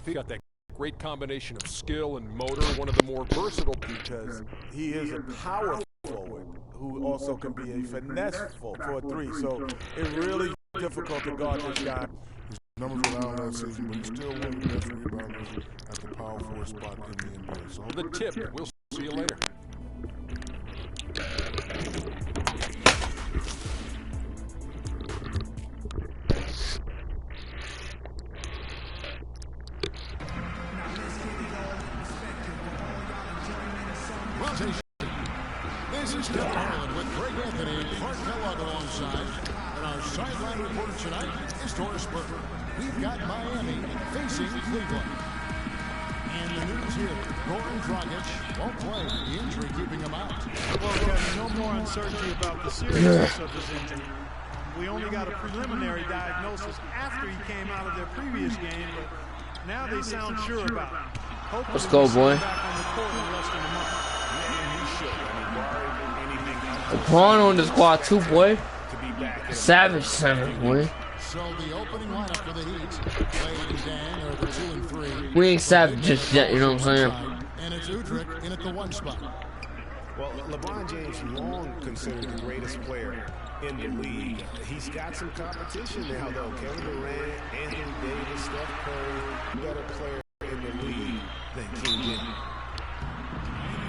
He got that great combination of skill and motor, one of the more versatile because he is a power forward who also can be a finesse for a three. So it's really difficult to guard this guy. His numbers were down last season, but he's still one of the best rebounders at the power forward spot in the NBA. So the tip. We'll see you later. This is Steph Harlan with Greg Anthony, Clark Kellogg alongside. And our sideline reporter tonight is Doris Burke. We've got Miami facing Cleveland. And the news here, Goran Dragic won't play. The injury keeping him out. Well, there's no more uncertainty about the seriousness of his injury. We only got a preliminary diagnosis after he came out of their previous game, but now they sound sure about it. Hopefully let's go, boy. LeBron on the squad too, boy. Savage center, boy. So the opening lineup for the Heat. Wade and Dan are the 2 and 3. We ain't savage just yet, you know what I'm saying? And it's Udrich in at the 1 spot. Well, LeBron James long considered the greatest player in the league. He's got some competition now, though. Kevin Durant, Anthony Davis, Steph Curry, better player in the league than King Jimmy.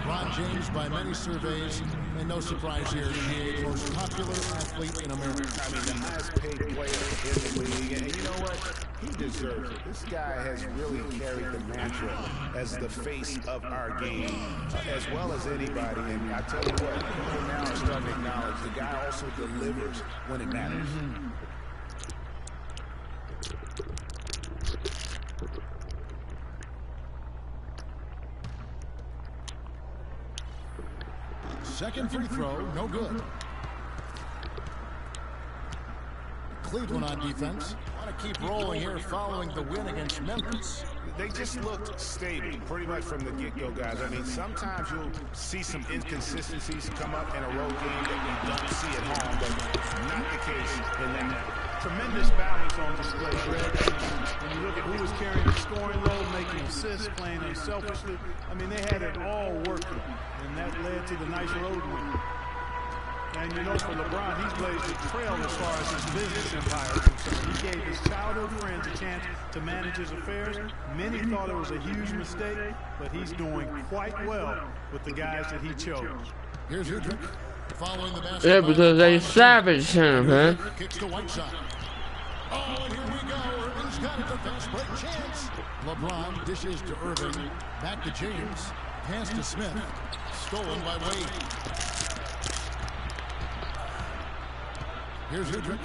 LeBron James, by many surveys, and no surprise here, the most popular athlete in America. I mean, the highest paid player in the league, and you know what? He deserves it. This guy has really carried the mantra as the face of our game, as well as anybody. And I tell you what, people now are starting to acknowledge the guy also delivers when it matters. Second free throw, no good. Cleveland on defense. Want to keep rolling here following the win against Memphis. They just looked stable pretty much from the get-go, guys. I mean, sometimes you'll see some inconsistencies come up in a road game that you don't see at home, but not the case in that. Tremendous balance on display, Greg. When you look at who was carrying the scoring load, making assists, playing unselfishly, I mean, they had it all working, and that led to the nice road win. And you know, for LeBron, he's blazed a trail as far as his business empire is concerned. He gave his childhood friends a chance to manage his affairs. Many thought it was a huge mistake, but he's doing quite well with the guys that he chose. Here's Udrich. Following the basket. Yeah, because they savage center, man. Kicks to Whiteside. Oh, and here we go. Irving's got a defense break chance. LeBron dishes to Irving. Back to James. Pass to Smith. Stolen by Wade. Here's Udrich.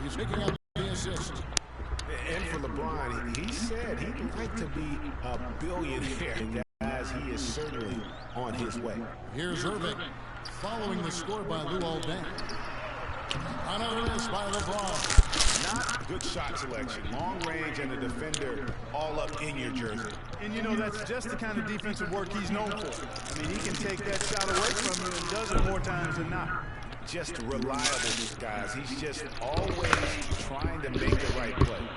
He's picking up the assist. And for LeBron, he said he'd like to be a billionaire. Guys, he is certainly on his way. Here's Irving. Following the score by Luol Deng. Another miss by LeBron. Not good shot selection. Long range and a defender all up in your jersey. And you know, that's just the kind of defensive work he's known for. I mean, he can take that shot away from you and does it more times than not. Just reliable, guys. He's just always trying to make the right play.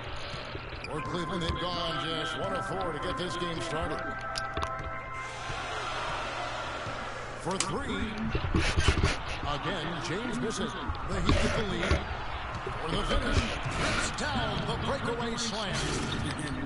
For Cleveland, they've gone just 1 of 4 to get this game started. For 3. Again, James missing. The Heat get the lead. For the finish. It's down the breakaway slam.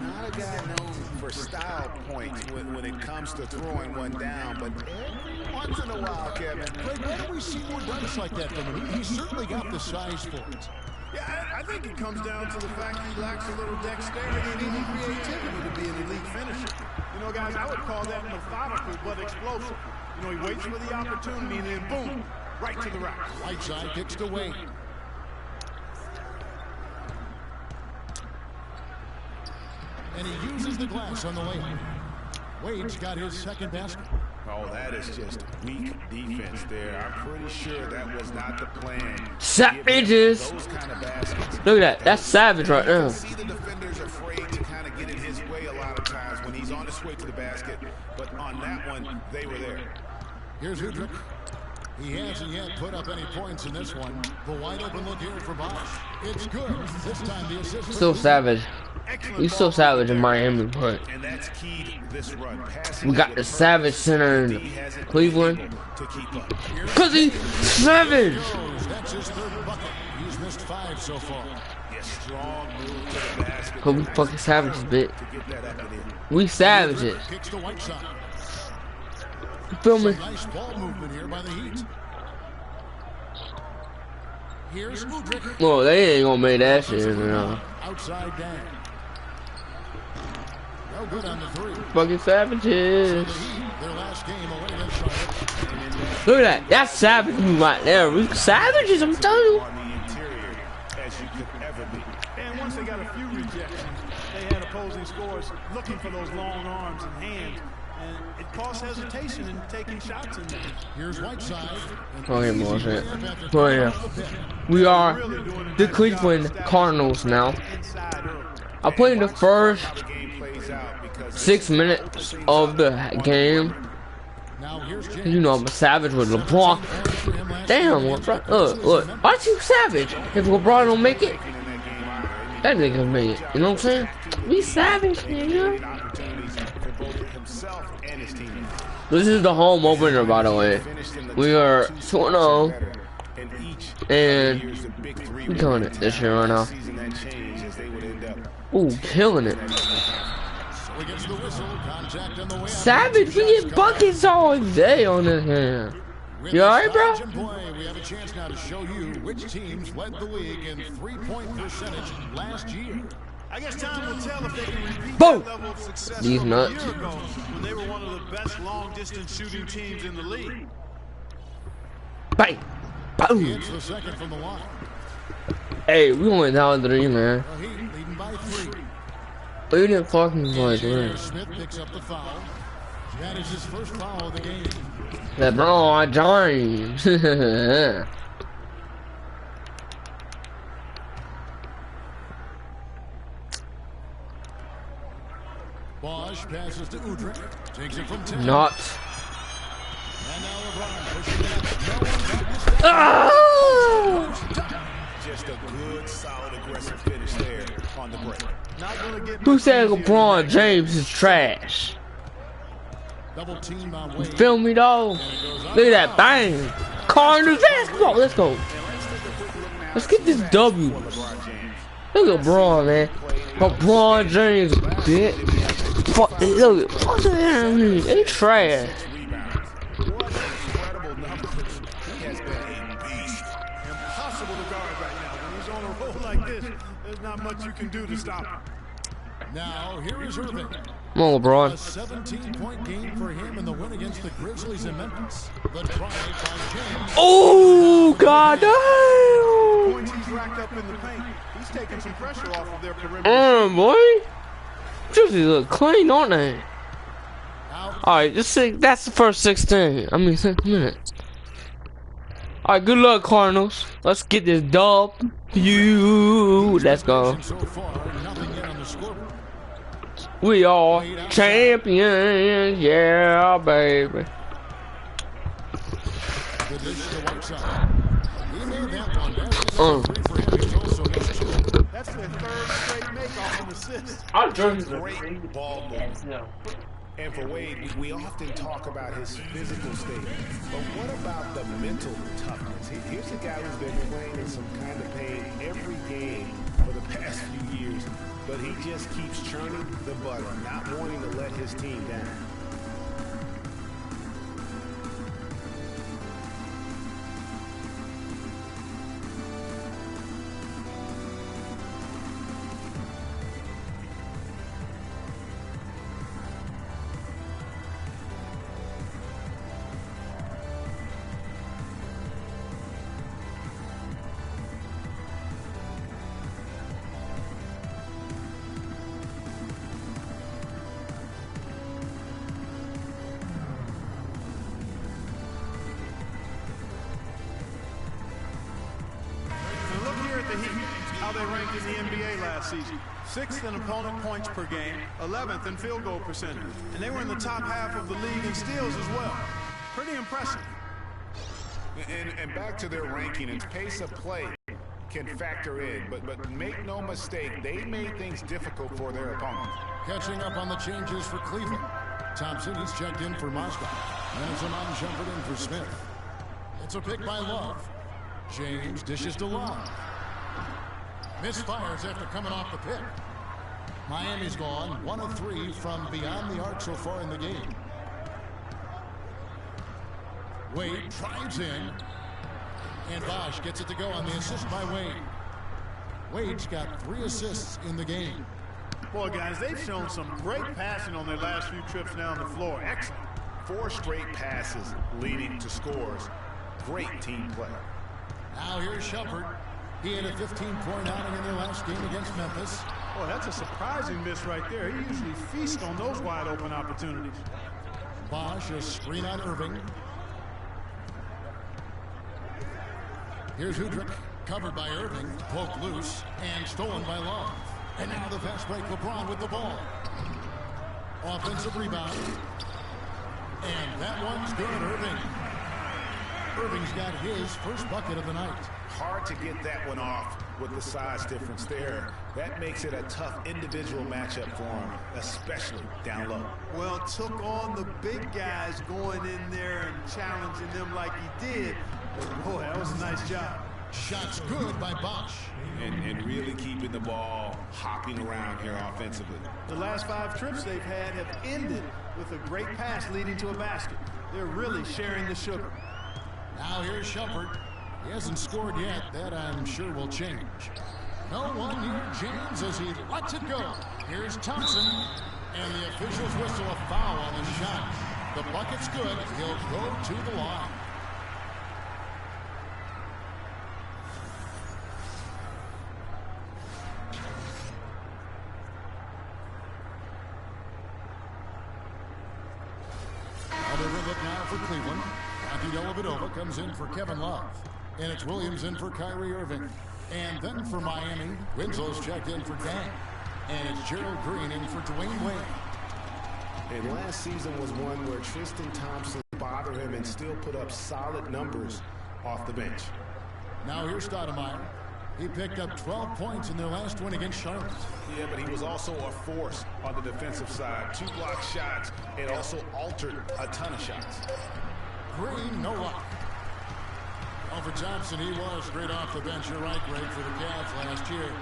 Not a guy known for style points when it comes to throwing one down, but every once in a while, Kevin. Greg, why don't we see more dunks like that from him? He's certainly got the size for it. Yeah, I think it comes down to the fact he lacks a little dexterity and even creativity to be an elite finisher. You know, guys, I would call that methodical but explosive. You know, he waits for the opportunity and then boom, right to the rack. Whiteside kicks to Wade. And he uses the glass on the layup. Wade's got his second basket. Oh, that is just weak defense there. I'm pretty sure that was not the plan. Savages. Those kind of baskets. Look at that. That's savage right now. See, the defenders afraid to kind of get in his way a lot of times when he's on his way to the basket. But on that one, they were there. Here's Udrich. He hasn't yet put up any points in this one. The wide open look here for Bosch. It's good. This time the assist. Still savage. He's still savage in Miami, but And that's key to this run. we got the savage center in Cleveland. Cause he's savage. That's his third bucket. He's missed 5 so far. Strong move to the basket. Cause we fucking savages, bitch. To get that up and in. We savages. Kicks to Whiteside. You feel me? Nice ball movement here by the Heat. Here's Udrich. Well, they ain't gonna make that shit, you know. Outside down. No good on the 3. Fucking savages. Their last game away against Charlotte. Look at that. That's savage right there. We savages, I'm telling you. On the interior as you could ever be. And once they got a few rejections, they had opposing scorers looking for those long arms and hands. And it caused hesitation in taking shots in there. Here's Whiteside. Oh, yeah, bullshit. Oh, yeah. We are the Cleveland Cardinals now. I played the first 6 minutes of the game. You know I'm a savage with LeBron. Damn, LeBron. Look. Aren't you savage? If LeBron don't make it, that nigga made it. You know what I'm saying? We savage, nigga. This is the home opener, by the way. We are 2-0, and we're killing it this year right now. Ooh, killing it. Savage, we get buckets all day on this hand. You alright, bro? We have a chance now to show you which teams led the league in 3-point percentage last year. I guess time will tell if they can repeat Boom. that level of success These from nuts. a year ago when they were one of the best long-distance shooting teams in the league. Bang. Boom. It's the second from the line. Hey, we went down 3, man. The Heat leading by 3. We didn't fucking play, man. Smith picks up the foul. That is his first foul of the game. LeBron James. Bosch passes to Udrich. Takes it from 10. Not. And now LeBron pushing it up. Ah! Just a good, solid, aggressive finish there on the break. Not gonna get Who said LeBron James is trash? Double team on You Wade. feel me, though? Look at that bang. Cardinals basketball. Let's go. Let's get this W. Look at LeBron, man. LeBron James, bitch. Fuck, look, fuck that. They trash. impossible to guard right now. When he's on a roll like this, there's not much you can do to stop him. Now, here is Irving. Come on, A LeBron. 17-point game for him in the win against the Grizzlies in Memphis. The try by James. Oh, God damn. Points he's racked up in the paint, he's taking some pressure off of their perimeter. Boy. Jersey look clean, aren't they? Alright, that's the first 16. I mean, 6 minutes. Alright, good luck, Cardinals. Let's get this dub. Let's go. So far, nothing yet on the scoreboard. We are champions, yeah, baby. The dish to Whiteside. He made that one. That's 3 for him. He's also missed 2. That's their third straight make-off and assist. Our jerseys are Great ball movement. And for Wade, we often talk about his physical state, but what about the mental toughness? Here's a guy who's been playing in some kind of pain every game for the past few years, but he just keeps churning the butter, not wanting to let his team down. How they ranked in the NBA last season. 6th in opponent points per game, 11th in field goal percentage. And they were in the top half of the league in steals as well. Pretty impressive. And back to their ranking, and pace of play can factor in, but make no mistake, they made things difficult for their opponents. Catching up on the changes for Cleveland. Thompson, he's checked in for Moscow. And it's a non-jumper in for Smith. It's a pick by Love. James dishes to Love. Misfires after coming off the pick. Miami's gone 1 of 3 from beyond the arc so far in the game. Wade drives in. And Bosch gets it to go on the assist by Wade. Wade's got 3 assists in the game. Boy, guys, they've shown some great passing on their last few trips down the floor. Excellent. 4 straight passes leading to scores. Great team play. Now here's Shumpert. He had a 15-point outing in their last game against Memphis. Boy, that's a surprising miss right there. He usually feasts on those wide-open opportunities. Bosch, a screen on Irving. Here's Hudrick, covered by Irving, poked loose, and stolen by Love. And now the fast break, LeBron with the ball. Offensive rebound. And that one's good, Irving. Irving's got his first bucket of the night. Hard to get that one off with the size difference there. That makes it a tough individual matchup for him, especially down low. Well, took on the big guys going in there and challenging them like he did. But boy, that was a nice job. Shots good by Bosch. And really keeping the ball hopping around here offensively. The last 5 trips they've had have ended with a great pass leading to a basket. They're really sharing the sugar. Now here's Shumpert. He hasn't scored yet. That, I'm sure, will change. No one near James as he lets it go. Here's Thompson. And the officials whistle a foul on the shot. The bucket's good. He'll go to the line. Look now for Cleveland. Matthew Dellavedova comes in for Kevin Love. And it's Williams in for Kyrie Irving. And then for Miami, Winslow's checked in for Dan. And it's Gerald Green in for Dwayne Wade. And last season was one where Tristan Thompson bothered him and still put up solid numbers off the bench. Now here's Stoudemire. He picked up 12 points in their last win against Charlotte. Yeah, but he was also a force on the defensive side. 2 block shots and also altered a ton of shots. Green, no luck. Over Thompson, he was great off the bench. You're right, Greg, for the Cavs last year.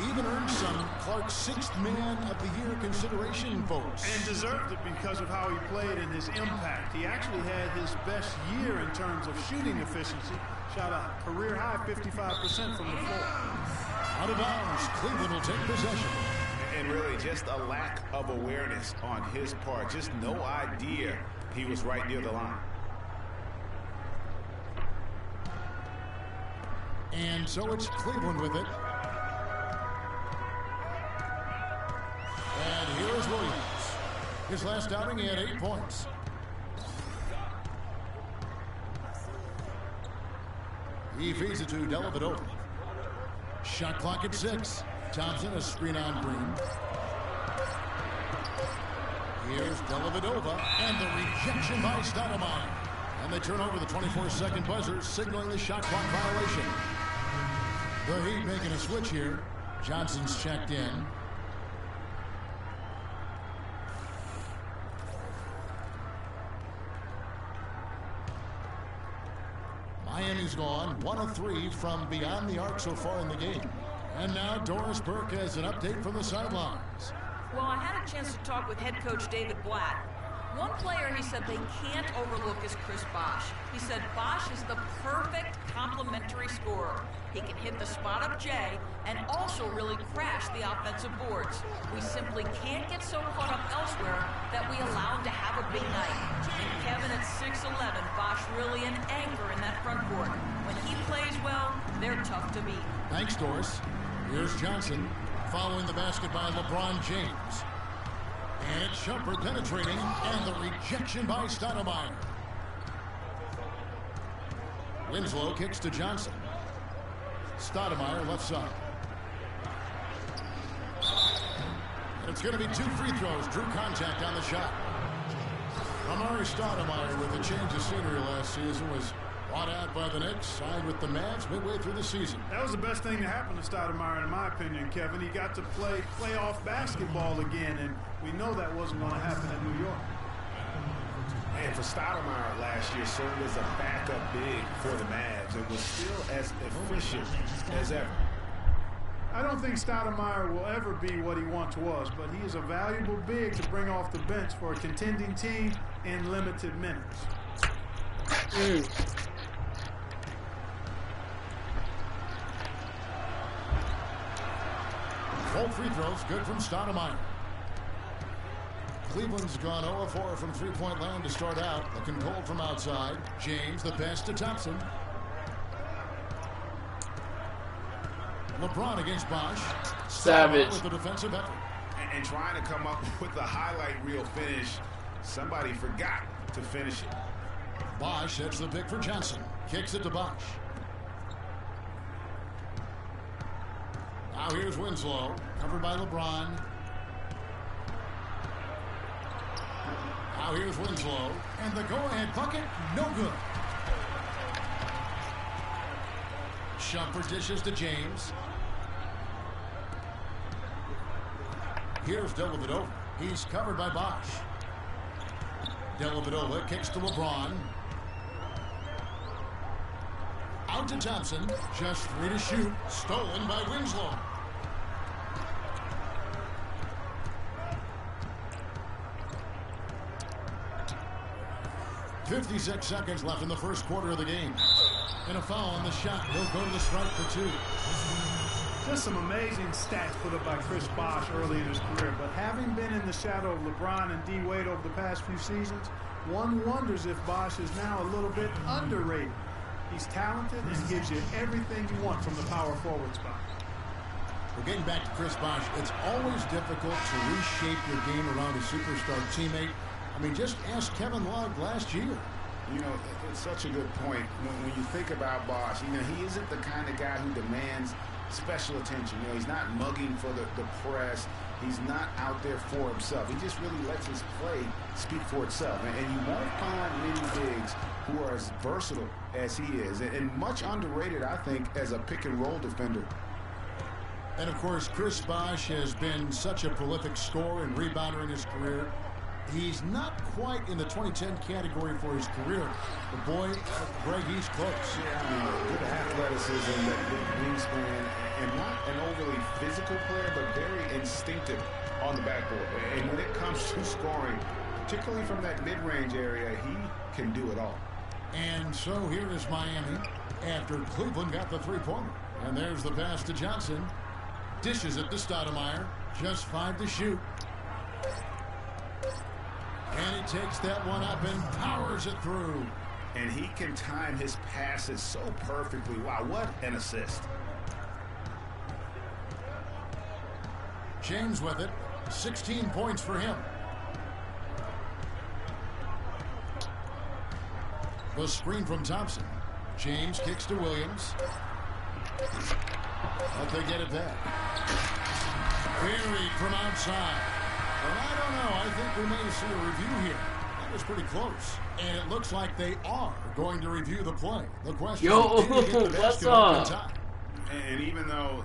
Even earned some Clark's 6th Man of the Year consideration votes. And deserved it because of how he played and his impact. He actually had his best year in terms of shooting efficiency. Shot a career-high 55% from the floor. Out of bounds, Cleveland will take possession. And really just a lack of awareness on his part. Just no idea he was right near the line. And so it's Cleveland with it. And here's Williams. His last outing, he had 8 points. He feeds it to Dellavedova. Shot clock at 6. Thompson, a screen on Green. Here's Dellavedova, and the rejection by Stoudemire. And they turn over the 24-second buzzer, signaling the shot clock violation. The Heat making a switch here. Johnson's checked in. Miami's gone 1 of 3 from beyond the arc so far in the game. And now Doris Burke has an update from the sidelines. Well, I had a chance to talk with head coach David Blatt. One player he said they can't overlook is Chris Bosch. He said Bosch is the perfect complementary scorer. He can hit the spot-up J and also really crash the offensive boards. We simply can't get so caught up elsewhere that we allow him to have a big night. And Kevin at 6'11", Bosch really an anchor in that front court. When he plays well, they're tough to beat. Thanks, Doris. Here's Johnson following the basket by LeBron James. And it's Shumpert penetrating, and the rejection by Stoudemire. Winslow kicks to Johnson. Stoudemire left side. And it's going to be 2 free throws. Drew contact on the shot. Amari Stoudemire, with a change of scenery last season, was Bought out by the Knicks, signed with the Mavs midway through the season. That was the best thing to happen to Stoudemire, in my opinion, Kevin. He got to play playoff basketball again, and we know that wasn't going to happen in New York. And for Stoudemire last year, served as a backup big for the Mavs and was still as efficient as ever. I don't think Stoudemire will ever be what he once was, but he is a valuable big to bring off the bench for a contending team in limited minutes. Both free throws good from Stoudemire. Cleveland's gone 0-4 from three-point land to start out. Looking cold from outside. James, the pass to Thompson. LeBron against Bosch. Savage. With the defensive effort. And trying to come up with the highlight reel finish, somebody forgot to finish it. Bosch sets the pick for Johnson. Kicks it to Bosch. Now here's Winslow, covered by LeBron. Now here's Winslow, and the go-ahead bucket, no good. Shumpert dishes to James. Here's Dellavedova. He's covered by Bosch. Dellavedova kicks to LeBron. Out to Thompson. Just 3 to shoot. Stolen by Winslow. .56 seconds left in the first quarter of the game. And a foul on the shot. He'll go to the strike for 2. Just some amazing stats put up by Chris Bosh early in his career, but having been in the shadow of LeBron and D. Wade over the past few seasons, one wonders if Bosh is now a little bit underrated. He's talented and gives you everything you want from the power forward spot. Well, getting back to Chris Bosh, it's always difficult to reshape your game around a superstar teammate. I mean, just ask Kevin Love last year. You know, it's such a good point. When you think about Bosh, you know, he isn't the kind of guy who demands special attention. You know, he's not mugging for the press. He's not out there for himself. He just really lets his play speak for itself. And you won't find many bigs who are as versatile as he is. And much underrated, I think, as a pick-and-roll defender. And, of course, Chris Bosh has been such a prolific scorer and rebounder in his career. He's not quite in the 2010 category for his career. But, boy, Greg, he's close. Yeah, I mean, good athleticism, that big wingspan, and not an overly physical player, but very instinctive on the backboard. And when it comes to scoring, particularly from that mid-range area, he can do it all. And so here is Miami after Cleveland got the three-pointer. And there's the pass to Johnson. Dishes it to Stoudemire. Just 5 to shoot. And he takes that one up and powers it through. And he can time his passes so perfectly. Wow, what an assist. James with it. 16 points for him. The screen from Thompson. James kicks to Williams. But they get it back. Buried from outside. Well, I don't know. I think we may see a review here. That was pretty close. And it looks like they are going to review the play. The question is, what's up? And even though,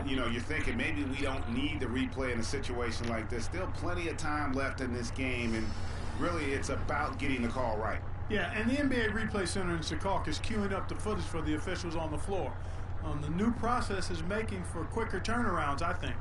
you know, you're thinking maybe we don't need the replay in a situation like this, still plenty of time left in this game. And really, it's about getting the call right. Yeah, and the NBA Replay Center in Secaucus is queuing up the footage for the officials on the floor. The new process is making for quicker turnarounds, I think.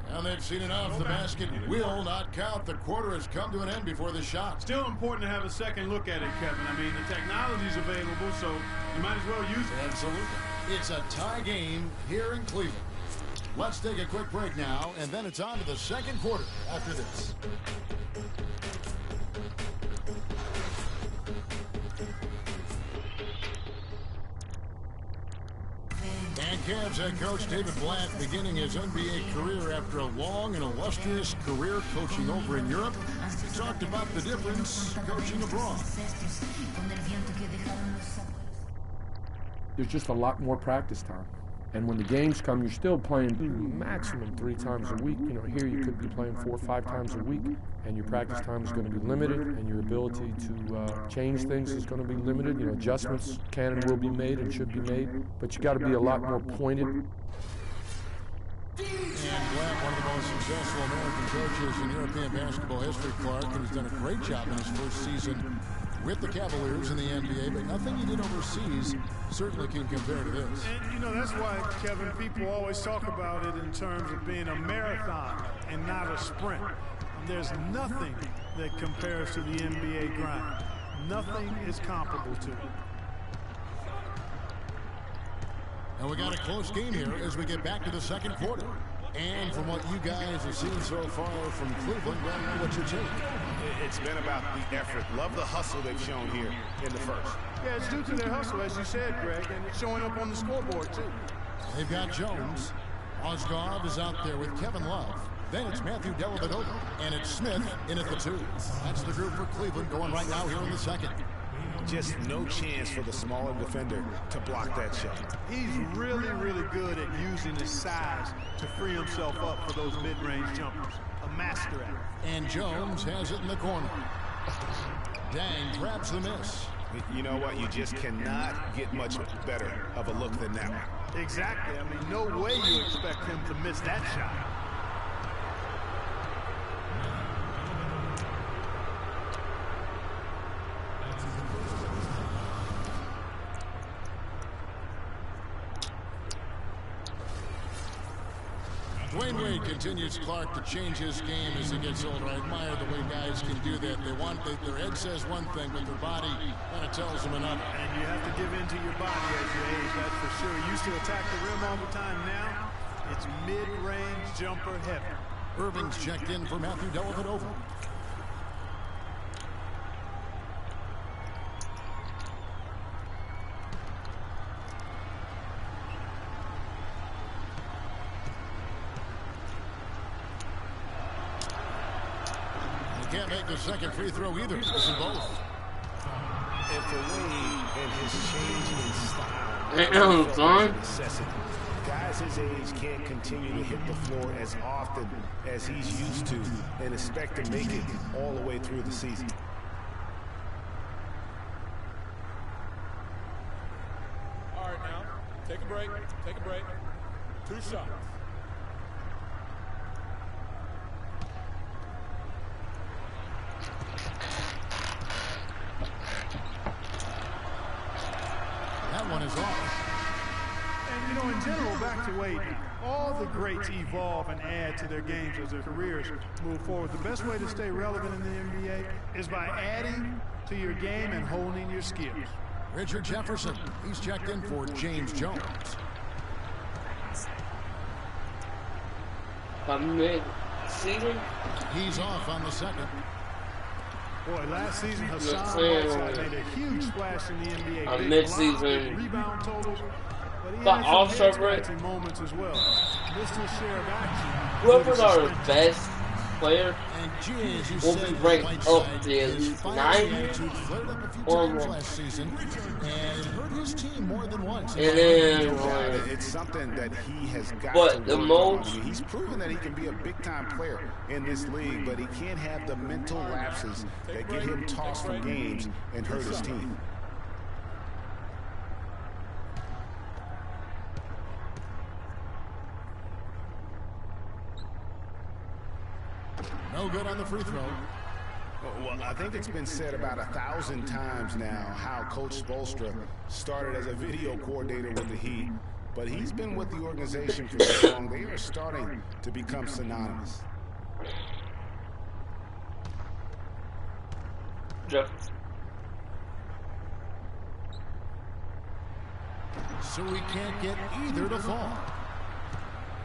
And they've seen enough. The basket will not count. The quarter has come to an end before the shot. Still important to have a second look at it, Kevin. I mean, the technology's available, so you might as well use it. Absolutely. It's a tie game here in Cleveland. Let's take a quick break now, and then it's on to the second quarter after this. And Cavs head coach David Blatt beginning his NBA career after a long and illustrious career coaching over in Europe. He talked about the difference coaching abroad. There's just a lot more practice time. And when the games come, you're still playing maximum 3 times a week. You know, here you could be playing 4 or 5 times a week, and your practice time is going to be limited, and your ability to change things is going to be limited. You know, adjustments can and will be made and should be made, but you got to be a lot more pointed. And Black, one of the most successful American coaches in European basketball history, Clark, and he's done a great job in his first season with the Cavaliers in the NBA, but nothing he did overseas certainly can compare to this. And, you know, that's why, Kevin, people always talk about it in terms of being a marathon and not a sprint. There's nothing that compares to the NBA grind. Nothing is comparable to it. And we got a close game here as we get back to the second quarter. And from what you guys have seen so far from Cleveland, what's your take? It's been about the effort. Love the hustle they've shown here in the first. Yeah, it's due to their hustle, as you said, Greg, and it's showing up on the scoreboard, too. They've got Jones. Osgood is out there with Kevin Love. Then it's Matthew Dellavedova, and it's Smith in at the 2. That's the group for Cleveland going right now here in the second. Just no chance for the smaller defender to block that shot. He's really, really good at using his size to free himself up for those mid-range jumpers. A master at it. And Jones has it in the corner. Dang grabs the miss. You know what? You just cannot get much better of a look than that one. Exactly. I mean, no way you expect him to miss that shot. Dwayne Wade continues, Clark, to change his game as he gets older. I admire the way guys can do that. Their head says one thing, but their body kind of tells them another. And you have to give in to your body as you age, that's for sure. Used to attack the rim all the time. Now, it's mid-range jumper heavy. Irving's checked in for Matthew Dellavedova. Can't make the second free throw either. Listen both. And for Wade and his change in style, necessity. Guys his age can't continue to hit the floor as often as he's used to and expect to make it all the way through the season. All right, now, take a break. Take a break. 2 shots. That one is off. And, you know, in general, back to Wade, all the greats evolve and add to their games as their careers move forward. The best way to stay relevant in the NBA is by adding to your game and honing your skills. Richard Jefferson, he's checked in for James Jones. Mid-season? He's off on the second. Boy, last season, Hassan Whiteside made a huge splash in the NBA. A mid-season. Rebound totals. But he The had All-Star some break. head-scratching moments as well. Missed his share of action. Whoever's our best player And gee, as you will said, be ranked Whiteside, up to at his least fiery 90 attitude flared up a few or times more. last season, and it hurt his team more than once. And then, It's something that he has got but to the work most- on. I mean, he's proven that he can be a big-time player in this league, but he can't have the mental lapses that get him tossed from games and hurt his team. No good on the free throw. Well, I think it's been said about 1,000 times now how Coach Spoelstra started as a video coordinator with the Heat, but he's been with the organization for so long, they are starting to become synonymous. So we can't get either to fall.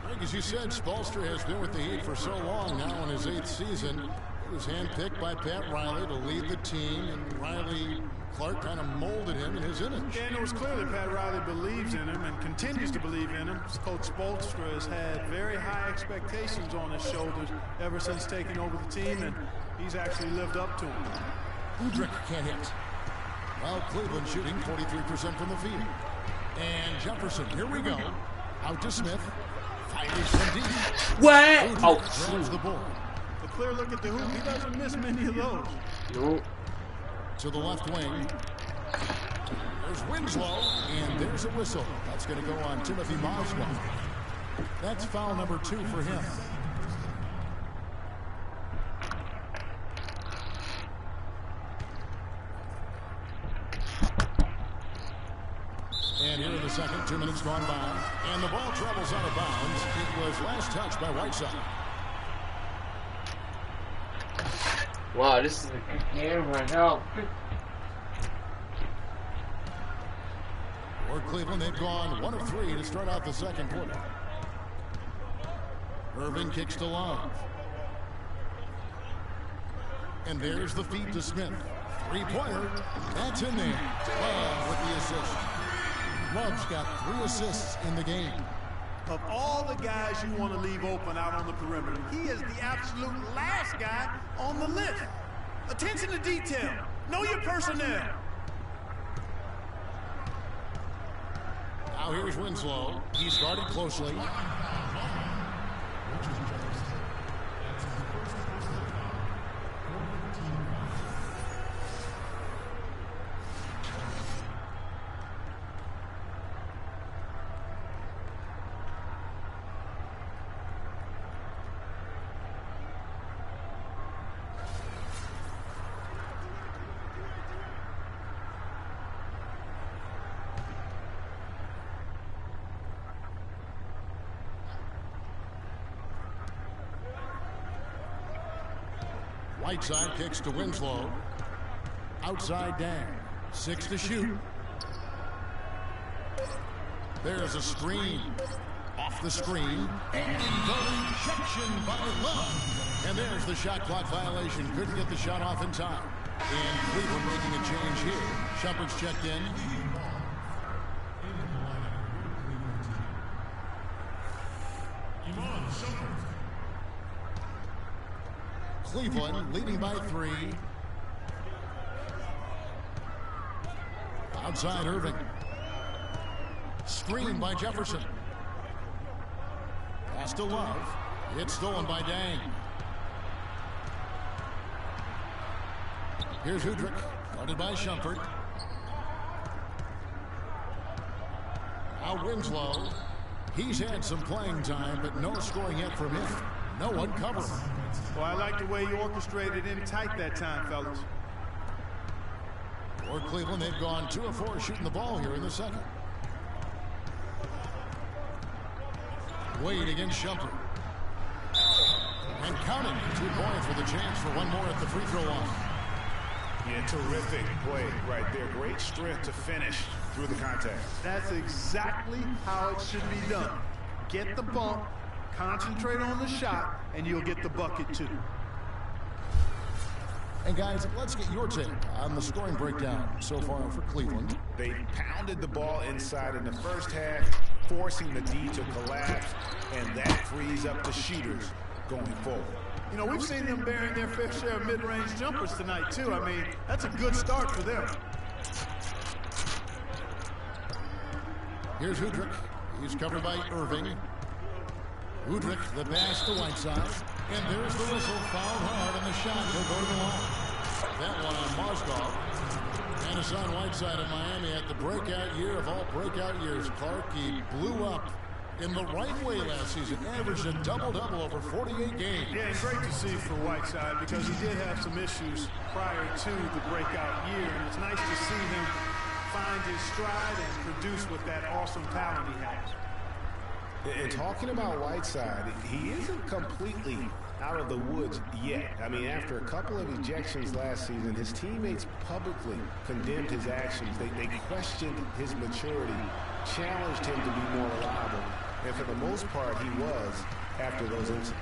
Like as you said, Spoelstra has been with the Heat for so long now in his 8th season. He was handpicked by Pat Riley to lead the team, and Riley Clark kind of molded him in his image. And it was clear that Pat Riley believes in him and continues to believe in him. Coach Spoelstra has had very high expectations on his shoulders ever since taking over the team, and he's actually lived up to them. Udrich can't hit. Well, Cleveland shooting 43% from the field. And Jefferson, here we go. Out to Smith. Fires from deep. What? Oh, grabs the ball. The clear look at the hoop. He doesn't miss many of those. no. To the left wing. There's Winslow, and there's a whistle. That's going to go on Timothy Moswell. That's foul number 2 for him. And here in the second, 2 minutes gone by, and the ball travels out of bounds. It was last touched by Whiteside. Wow, this is a good game right now. For Cleveland, they've gone 1 of 3 to start out the second quarter. Irving kicks to Love. And there's the feed to Smith. 3-pointer. That's in there. Love with the assist. Love's got 3 assists in the game. Of all the guys you want to leave open out on the perimeter, he is the absolute last guy on the list. Attention to detail. Know your personnel. Now here's Winslow. He's guarded closely. Whiteside kicks to Winslow. Outside Dang. 6 to shoot. There's a screen. Off the screen. And the rejection by Love. And there's the shot clock violation. Couldn't get the shot off in time. And Cleveland making a change here. Shumpert's checked in. Cleveland leading by 3. Outside Irving. Screen by Jefferson. Pass to Love. It's stolen by Dang. Here's Udrich. Guarded by Shumpert. Now Winslow. He's had some playing time, but no scoring yet from him. No one covering. Well, I like the way you orchestrated in tight that time, fellas. For Cleveland, they've gone 2 of 4 shooting the ball here in the second. Wade against Shumpert. And counting 2 points with a chance for 1 more at the free throw line. Yeah, terrific play right there. Great strength to finish through the contact. That's exactly how it should be done. Get the bump, concentrate on the shot, and you'll get the bucket too. And guys, let's get your take on the scoring breakdown so far for Cleveland. They pounded the ball inside in the first half, forcing the D to collapse, and that frees up the shooters going forward. You know, we've seen them bearing their fair share of mid-range jumpers tonight too. I mean, that's a good start for them. Here's Udrich. He's covered by Irving. Udrich, the pass to Whiteside. And there's the whistle. Fouled hard, and the shot will go to the line. That one on Mozgov. And Hassan Whiteside of Miami had the breakout year of all breakout years. Clark, he blew up in the right way last season. Averaged a double-double over 48 games. Yeah, it's great to see for Whiteside because he did have some issues prior to the breakout year. And it's nice to see him find his stride and produce with that awesome talent he has. And talking about Whiteside, he isn't completely out of the woods yet. I mean, after a couple of ejections last season, his teammates publicly condemned his actions. They questioned his maturity, challenged him to be more reliable, and for the most part, he was after those incidents.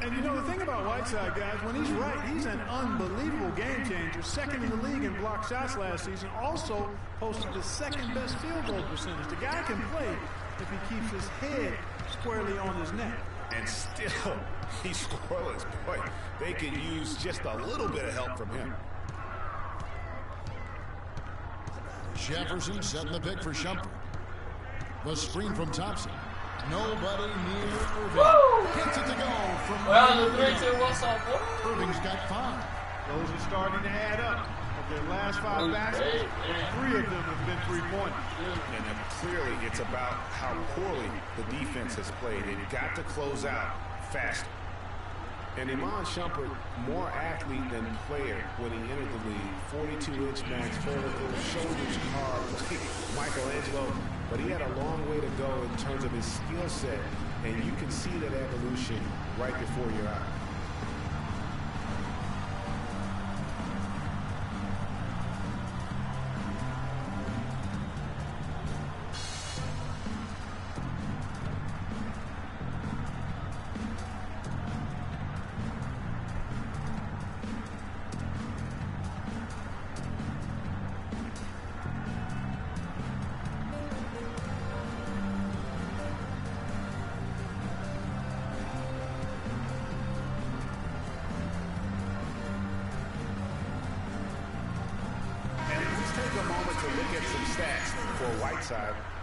And you know, the thing about Whiteside, guys, when he's right, he's an unbelievable game changer. Second in the league in block shots last season. Also posted the second best field goal percentage. The guy can play if he keeps his head squarely on his neck. And still, he's scoreless. Boy, they could use just a little bit of help from him. Jefferson setting the pick for Shumpert. The screen from Thompson. Nobody near Irving. Gets it to go from Irving's got 5. Those are starting to add up. Of their last 5 baskets, 3 of them have been 3-pointers. And then clearly it's about how poorly the defense has played. It got to close out faster. And Iman Shumpert, more athlete than player when he entered the league. 42-inch max vertical, shoulders carved, Michelangelo. But he had a long way to go in terms of his skill set. And you can see that evolution right before your eyes.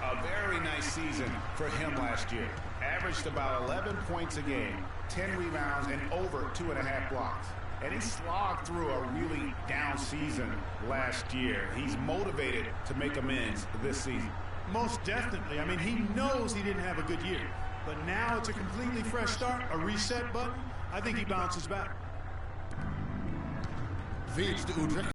A very nice season for him last year. Averaged about 11 points a game, 10 rebounds, and over 2.5 blocks. And he slogged through a really down season last year. He's motivated to make amends this season. Most definitely. I mean, he knows he didn't have a good year. But now it's a completely fresh start, a reset button. I think he bounces back. Feeds to Udrich.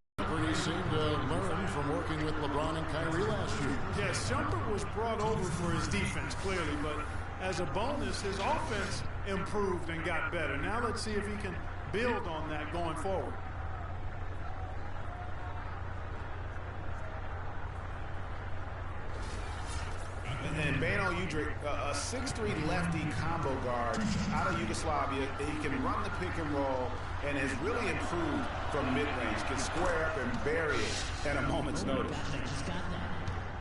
He seemed to learn from working with LeBron and Kyrie last year. Yes, Shumpert was brought over for his defense, clearly, but as a bonus, his offense improved and got better. Now let's see if he can build on that going forward. And Beno Udrich, a 6'3" lefty combo guard out of Yugoslavia. He can run the pick and roll and has really improved from mid-range. Can square up and bury it at a moment's notice.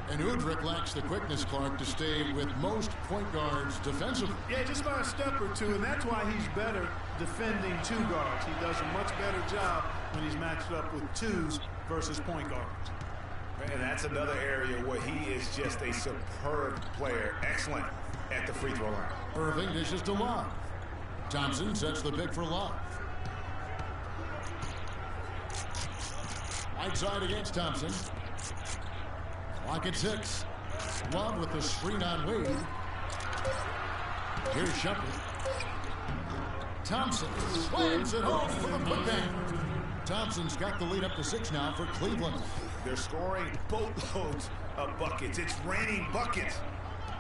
And Udrich lacks the quickness, Clark, to stay with most point guards defensively. Yeah, just by a step or two, and that's why he's better defending 2 guards. He does a much better job when he's matched up with 2s versus point guards. And that's another area where he is just a superb player. Excellent at the free throw line. Irving dishes to Love. Thompson sets the pick for Love. Right side against Thompson. Clock at 6. Love with the screen on Wade. Here's Shumpert. Thompson slams it home for the putback. Thompson's got the lead up to 6 now for Cleveland. They're scoring boatloads of buckets. It's raining buckets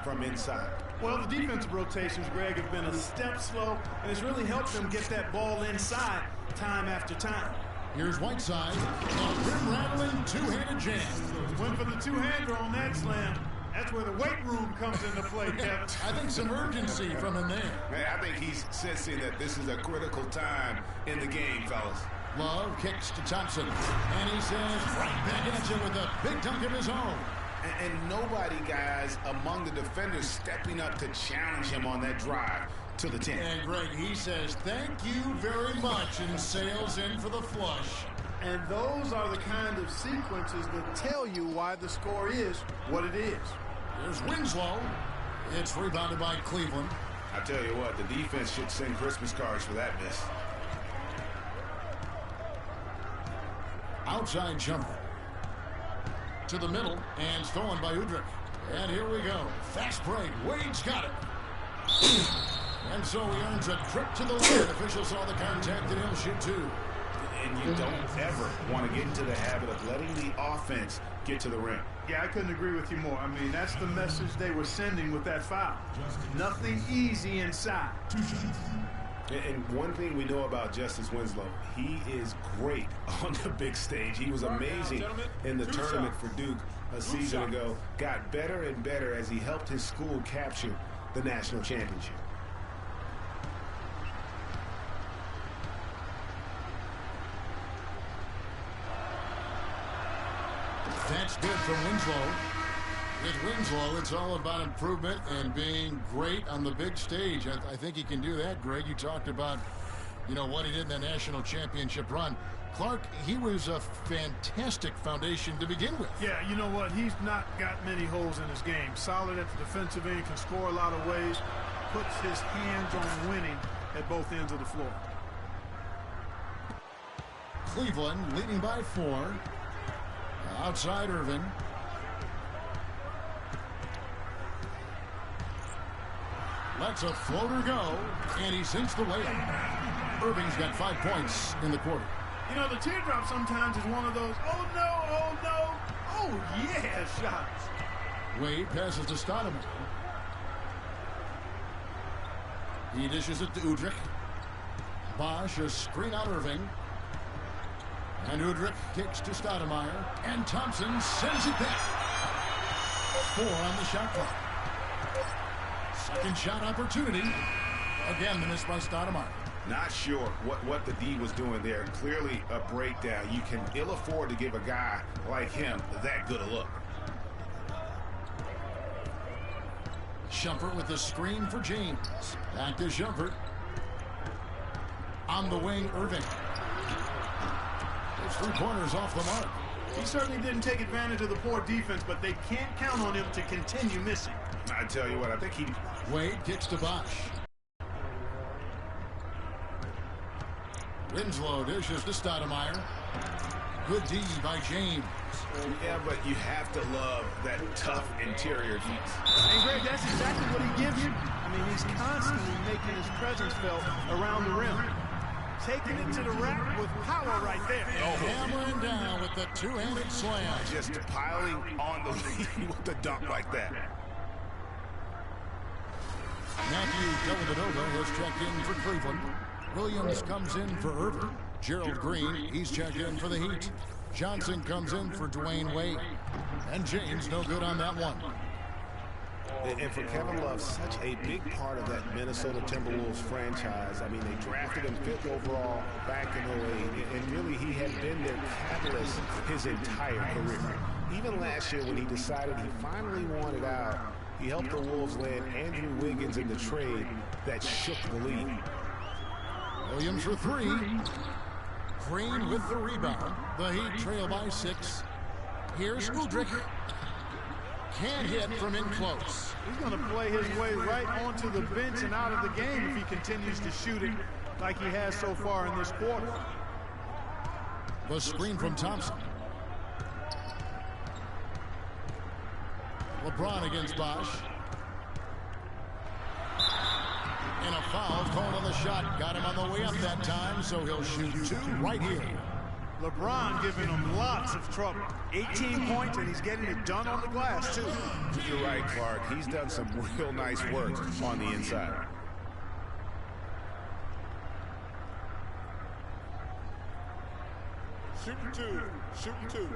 from inside. Well, the defensive rotations, Greg, have been a step slow, and it's really helped them get that ball inside time after time. Here's Whiteside. Rim-rattling two-handed jam. Went for the two-hander on that slam. That's where the weight room comes into play, Kevin. I think some urgency from him there. Man, I think he's sensing that this is a critical time in the game, fellas. Love kicks to Thompson, and he says right back at you with a big dunk of his own. And nobody, guys, among the defenders stepping up to challenge him on that drive to the 10. And Greg, he says thank you very much and sails in for the flush. And those are the kind of sequences that tell you why the score is what it is. There's Winslow. It's rebounded by Cleveland. I tell you what, the defense should send Christmas cards for that miss. Outside jumper. To the middle and stolen by Udrich. And here we go. Fast break. Wade's got it. And so he earns a trip to the line. Officials saw the contact and he'll shoot 2. And you don't ever want to get into the habit of letting the offense get to the rim. Yeah, I couldn't agree with you more. I mean, that's the message they were sending with that foul. Nothing easy inside. And one thing we know about Justice Winslow, he is great on the big stage. He was amazing in the tournament for Duke a season ago. Got better and better as he helped his school capture the national championship. That's good from Winslow. With Winslow, it's all about improvement and being great on the big stage. I think he can do that, Greg. You talked about, what he did in the national championship run. Clark, he was a fantastic foundation to begin with. Yeah, you know what? He's not got many holes in his game. Solid at the defensive end, can score a lot of ways, puts his hands on winning at both ends of the floor. Cleveland leading by 4. Outside Irving. Lets a floater go, and he sinks the layup. Irving's got 5 points in the quarter. You know, the teardrop sometimes is one of those, oh no, oh no, oh yeah shots. Wade passes to Stoudemire. He dishes it to Udrich. Bosch a screen out Irving. And Udrich kicks to Stoudemire. And Thompson sends it back. 4 on the shot clock. Second shot opportunity. Again, the miss by Stoudemire. Not sure what the D was doing there. Clearly a breakdown. You can ill afford to give a guy like him that good a look. Shumpert with the screen for James. Back to Shumpert. On the wing, Irving. It's 3 pointers off the mark. He certainly didn't take advantage of the poor defense, but they can't count on him to continue missing. I tell you what, I think he... Wade kicks to Bosch. Winslow dishes to Stoudemire. Good D by James. Yeah, but you have to love that tough interior defense. And Greg, that's exactly what he gives you. I mean, he's constantly making his presence felt around the rim. Taking it to the rack with power right there. Hammering down with the two-handed slam. Just piling on the lead with the dunk like that. Matthew Dellavedova has checked in for Cleveland. Williams comes in for Irving. Gerald Green, he's checked in for the Heat. Johnson comes in for Dwayne Wade. And James no good on that one. And for Kevin Love, such a big part of that Minnesota Timberwolves franchise. I mean, they drafted him 5th overall back in 08, and really he had been their catalyst his entire career. Even last year when he decided he finally wanted out, he helped the Wolves land Andrew Wiggins in the trade that shook the league. Williams for 3. Green with the rebound. The Heat trail by 6. Here's Udrich. Can't hit from in close. He's going to play his way right onto the bench and out of the game if he continues to shoot it like he has so far in this quarter. The screen from Thompson. LeBron against Bosch. And a foul called on the shot. Got him on the way up that time, so he'll shoot 2 right here. LeBron giving him lots of trouble. 18 points, and he's getting it done on the glass, too. You're right, Clark. He's done some real nice work on the inside. Shooting 2. Shooting 2.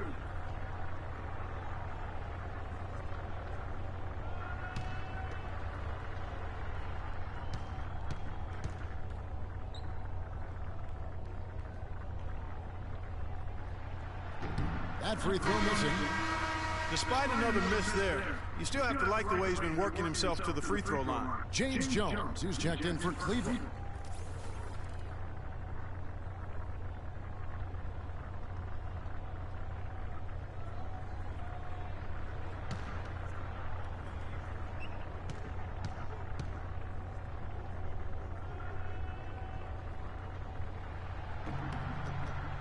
That free throw missing. Despite another miss there, you still have to like the way he's been working himself to the free throw line. James Jones, who's checked in for Cleveland.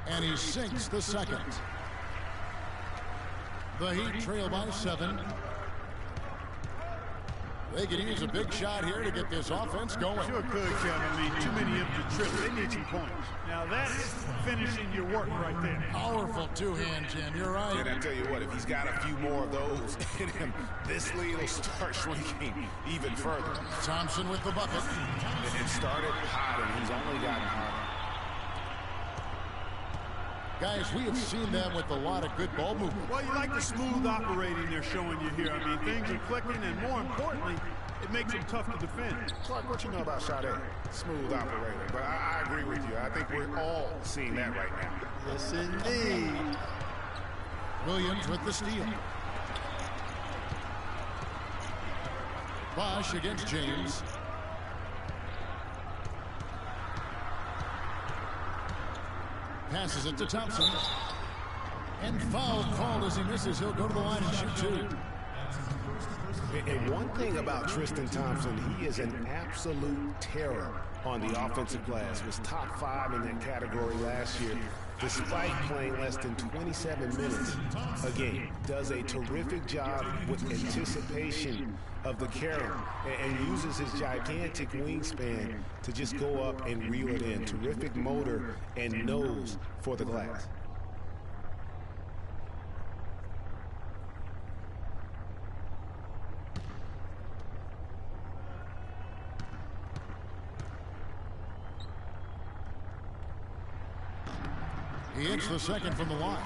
And he sinks the second. The Heat trail by 7. They could use a big shot here to get this offense going. Sure could, Kevin. I mean, too many empty trips. They need some points. Now that's finishing your work right there. Powerful two-hand, Jim. You're right. And I tell you what, if he's got a few more of those in him, this lead will start shrinking even further. Thompson with the bucket. It started hot, and he's only gotten hotter. Guys, we have seen them with a lot of good ball movement. Well, you like the smooth operating they're showing you here. I mean, things are clicking, and more importantly, it makes them tough to defend. Clark, what you know about Sade? Smooth operator. But I agree with you. I think we're all seeing that right now. Yes, indeed. Williams with the steal. Bosch against James. Passes it to Thompson. And foul called as he misses. He'll go to the line and shoot two. And one thing about Tristan Thompson, he is an absolute terror on the offensive glass. Was top 5 in that category last year, despite playing less than 27 minutes a game. Does a terrific job with anticipation of the carry and uses his gigantic wingspan to just go up and reel it in. Terrific motor and nose for the glass. He hits the second from the line.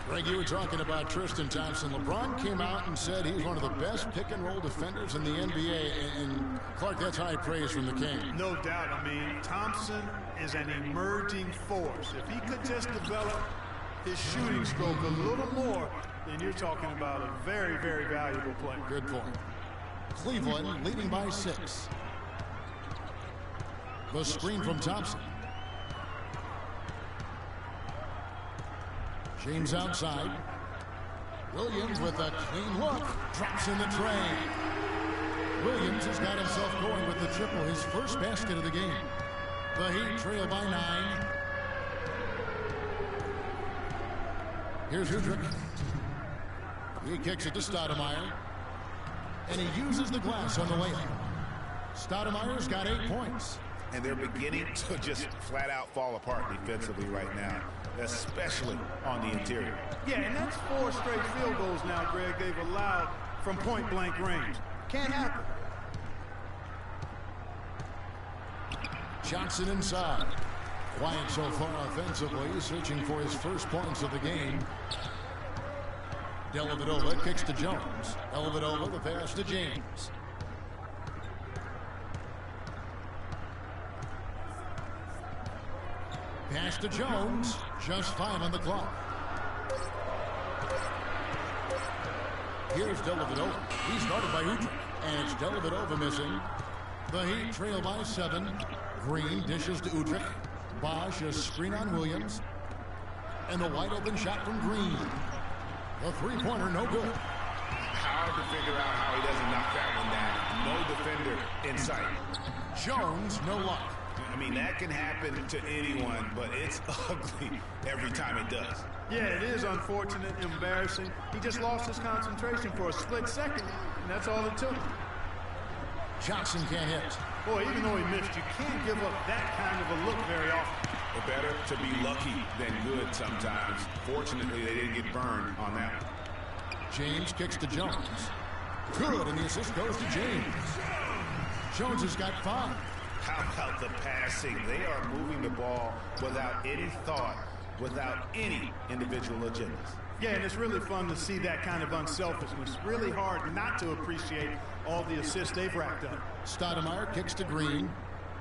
Greg, you were talking about Tristan Thompson. LeBron came out and said he's one of the best pick-and-roll defenders in the NBA. And, Clark, that's high praise from the King. No doubt. I mean, Thompson is an emerging force. If he could just develop his shooting stroke a little more, then you're talking about a very, very valuable player. Good point. Cleveland leading by 6. The screen from Thompson. James outside. Williams with a clean look. Drops in the tray. Williams has got himself going with the triple, his first basket of the game. The Heat trail by 9. Here's Udrich. He kicks it to Stoudemire. And he uses the glass on the way. Stoudemire's got 8 points. And they're beginning to just flat out fall apart defensively right now, especially on the interior. Yeah, and that's 4 straight field goals now, Greg, they've allowed from point-blank range. Can't happen. Johnson inside. Quiet so far offensively, searching for his first points of the game. Dellavedova kicks to Jones. Dellavedova the pass to James. Pass to Jones. Just 5 on the clock. Here's Dellavedova. He's guarded by Udrich. And it's Dellavedova missing. The Heat trail by 7. Green dishes to Udrich. Bosch a screen on Williams. And the wide open shot from Green. The three-pointer no good. Hard to figure out how he doesn't knock that one down. No defender in sight. Jones, no luck. I mean, that can happen to anyone, but it's ugly every time it does. Yeah, it is unfortunate, embarrassing. He just lost his concentration for a split second, and that's all it took. Johnson can't hit. Boy, even though he missed, you can't give up that kind of a look very often. But better to be lucky than good sometimes. Fortunately, they didn't get burned on that one. James kicks to Jones. Good, and the assist goes to James. Jones has got 5. How about the passing? They are moving the ball without any thought, without any individual agendas. Yeah, and it's really fun to see that kind of unselfishness. Really hard not to appreciate all the assists they've racked up. Stoudemire kicks to Green.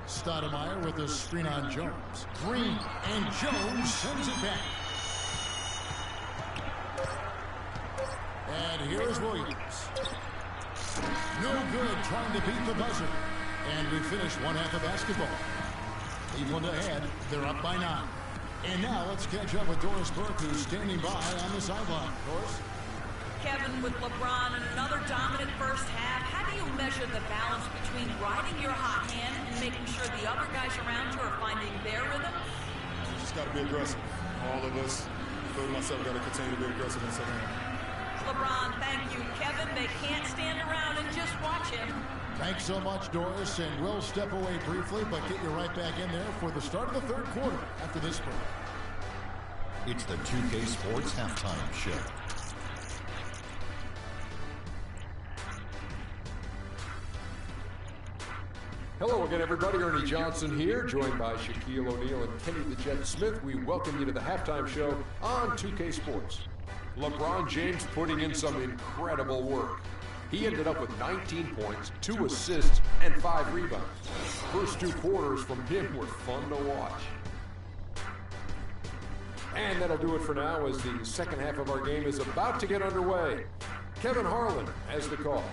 Stoudemire with a screen on Jones. Green and Jones sends it back. And here's Williams. No good trying to beat the buzzer. And we finish one half of basketball. Cleveland ahead. They're up by 9. And now let's catch up with Doris Burke, who's standing by on the sideline. Doris? Kevin, with LeBron and another dominant first half, how do you measure the balance between riding your hot hand and making sure the other guys around you are finding their rhythm? Just got to be aggressive. All of us, including myself, got to continue to be aggressive in the second half. LeBron, thank you. Kevin, they can't stand around and just watch him. Thanks so much, Doris, and we'll step away briefly, but get you right back in there for the start of the third quarter after this break. It's the 2K Sports Halftime Show. Hello again, everybody. Ernie Johnson here, joined by Shaquille O'Neal and Kenny the Jet Smith. We welcome you to the halftime show on 2K Sports. LeBron James putting in some incredible work. He ended up with 19 points, 2 assists, and 5 rebounds. First 2 quarters from him were fun to watch. And that'll do it for now as the second half of our game is about to get underway. Kevin Harlan has the call.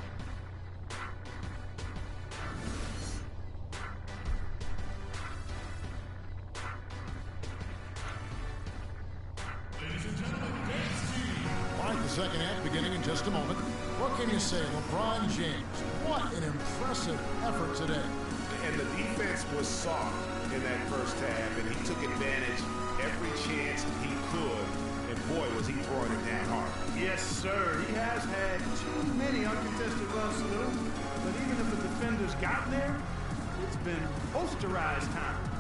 second half beginning in just a moment. What can you say? LeBron James, what an impressive effort today. And the defense was soft in that first half, and he took advantage every chance he could. And boy, was he throwing it down hard. Yes, sir. He has had too many uncontested runs through. But even if the defenders got there, it's been posterized time.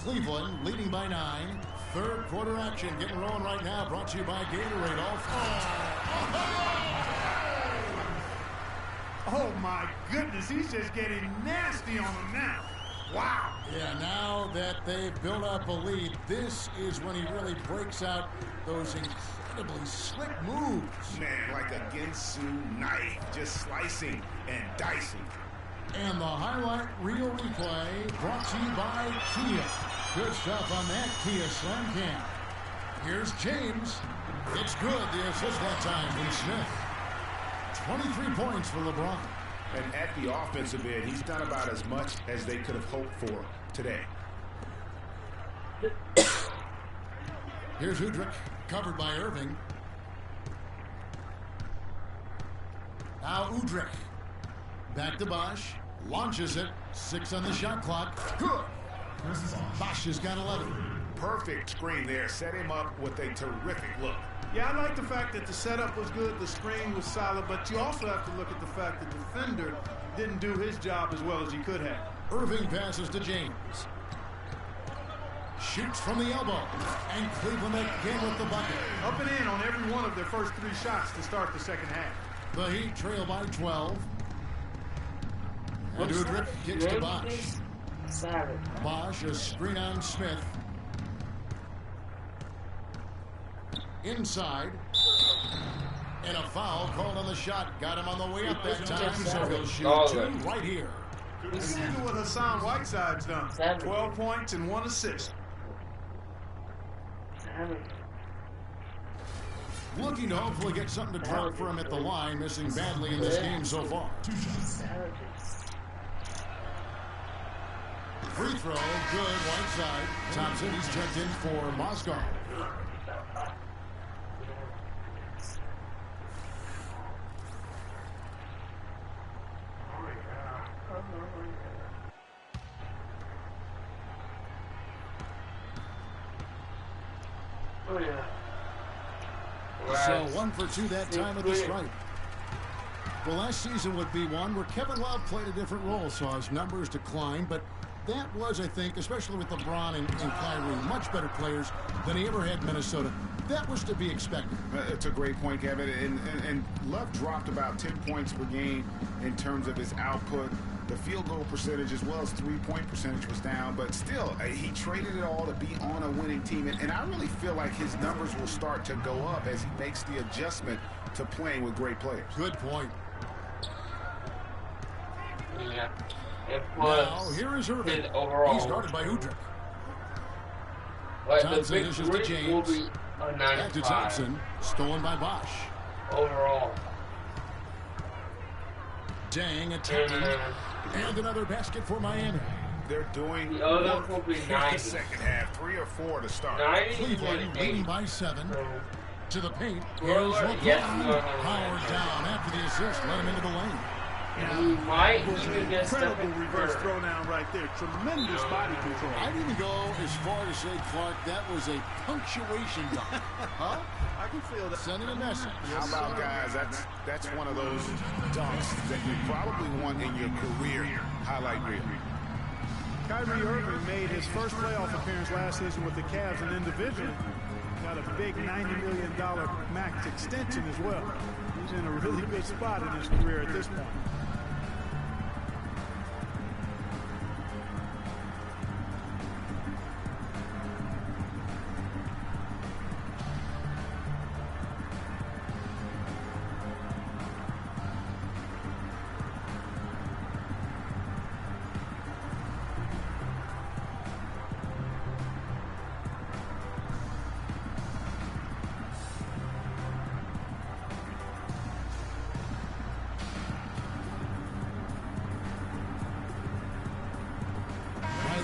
Cleveland leading by 9. Third quarter action getting rolling right now. Brought to you by Gatorade. Oh my goodness, he's just getting nasty on them now. Wow. Yeah, now that they've built up a lead, this is when he really breaks out those incredibly slick moves. Man, like a Ginsu knife, just slicing and dicing. And the highlight reel replay brought to you by Kia. Good stuff on that Kia Slam Cam. Here's James. It's good. The assist that time from Smith. 23 points for LeBron. And at the offensive end, he's done about as much as they could have hoped for today. Here's Udrich, covered by Irving. Now Udrich. Back to Bosch. Launches it. 6 on the shot clock. Good. Bosch has got 11. Perfect screen there. Set him up with a terrific look. Yeah, I like the fact that the setup was good, the screen was solid, but you also have to look at the fact that the defender didn't do his job as well as he could have. Irving passes to James. Shoots from the elbow. And Cleveland again with the bucket. Up and in on every one of their first 3 shots to start the second half. The Heat trail by 12. And Udrich kicks to Bosch. Bosch, a screen on Smith. Inside. And a foul called on the shot. Got him on the way up that time, so he'll shoot 2 right here. Listen to what Hassan Whiteside's done. 12 points and 1 assist. Looking to hopefully get something to drop for him at the line, missing badly in this game so far. Free throw, good, Whiteside. Thompson, he's checked in for Moscow. Oh, yeah. So 1 for 2 that time at the stripe. Well, last season would be one where Kevin Love played a different role, saw his numbers decline, but that was, I think, especially with LeBron and Kyrie, much better players than he ever had in Minnesota. That was to be expected. It's a great point, Kevin. And Love dropped about 10 points per game in terms of his output. The field goal percentage as well as 3-point percentage was down, but still, he traded it all to be on a winning team. And I really feel like his numbers will start to go up as he makes the adjustment to playing with great players. Good point. Yeah. Now, here is Irving. Overall. He started by Udrich. Like Thompson dishes to James. Will be a Back to Thompson. Stolen by Bosch. Overall. Dang, attacking. And another basket for Miami. They're doing the other will be the second half, 3 or 4 to start. Cleveland leading by 7. To the paint. Here's Howard Howard down after the assist. Let him into the lane. He might even get Incredible reverse throwdown right there. Tremendous body control. I'd even go as far to say, Clark, that was a punctuation dunk. Huh? I can feel that. Sending a message. How about, guys, that's one of those dunks that you probably want in your career highlight reel. Kyrie Irving made his first playoff appearance last season with the Cavs, and individually got a big $90 million max extension as well. He's in a really good spot in his career at this point.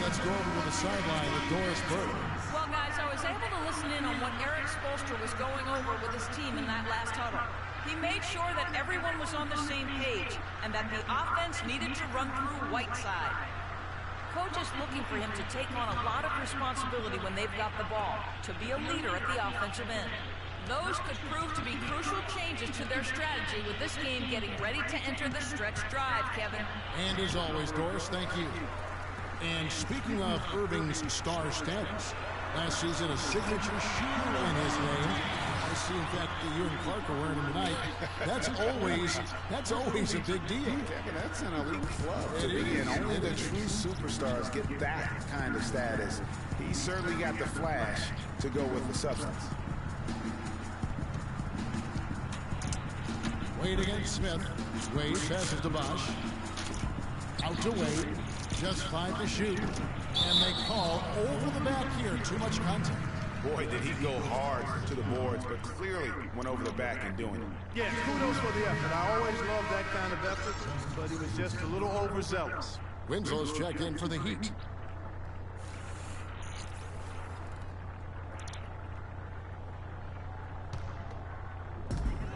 Let's go over to the sideline with Doris Burke. Well, guys, I was able to listen in on what Eric Spoelstra was going over with his team in that last huddle. He made sure that everyone was on the same page and that the offense needed to run through Whiteside. Coach is looking for him to take on a lot of responsibility when they've got the ball, to be a leader at the offensive end. Those could prove to be crucial changes to their strategy with this game getting ready to enter the stretch drive, Kevin. And as always, Doris, thank you. And speaking of Irving's star status, last season a signature shoe in his name. I see, in fact, that you and Clark are wearing them tonight. That's always a big deal. Kevin, that's an elite club to be in. Only the true superstars get that kind of status. He certainly got the flash to go with the substance. Wade against Smith. Wade passes to Bosch. Out to Wade. Just 5 to shoot. And they call over the back here. Too much contact. Boy, did he go hard to the boards, but clearly went over the back in doing it. Yeah, kudos for the effort. I always love that kind of effort, but he was just a little overzealous. Winslow's checked in for the Heat.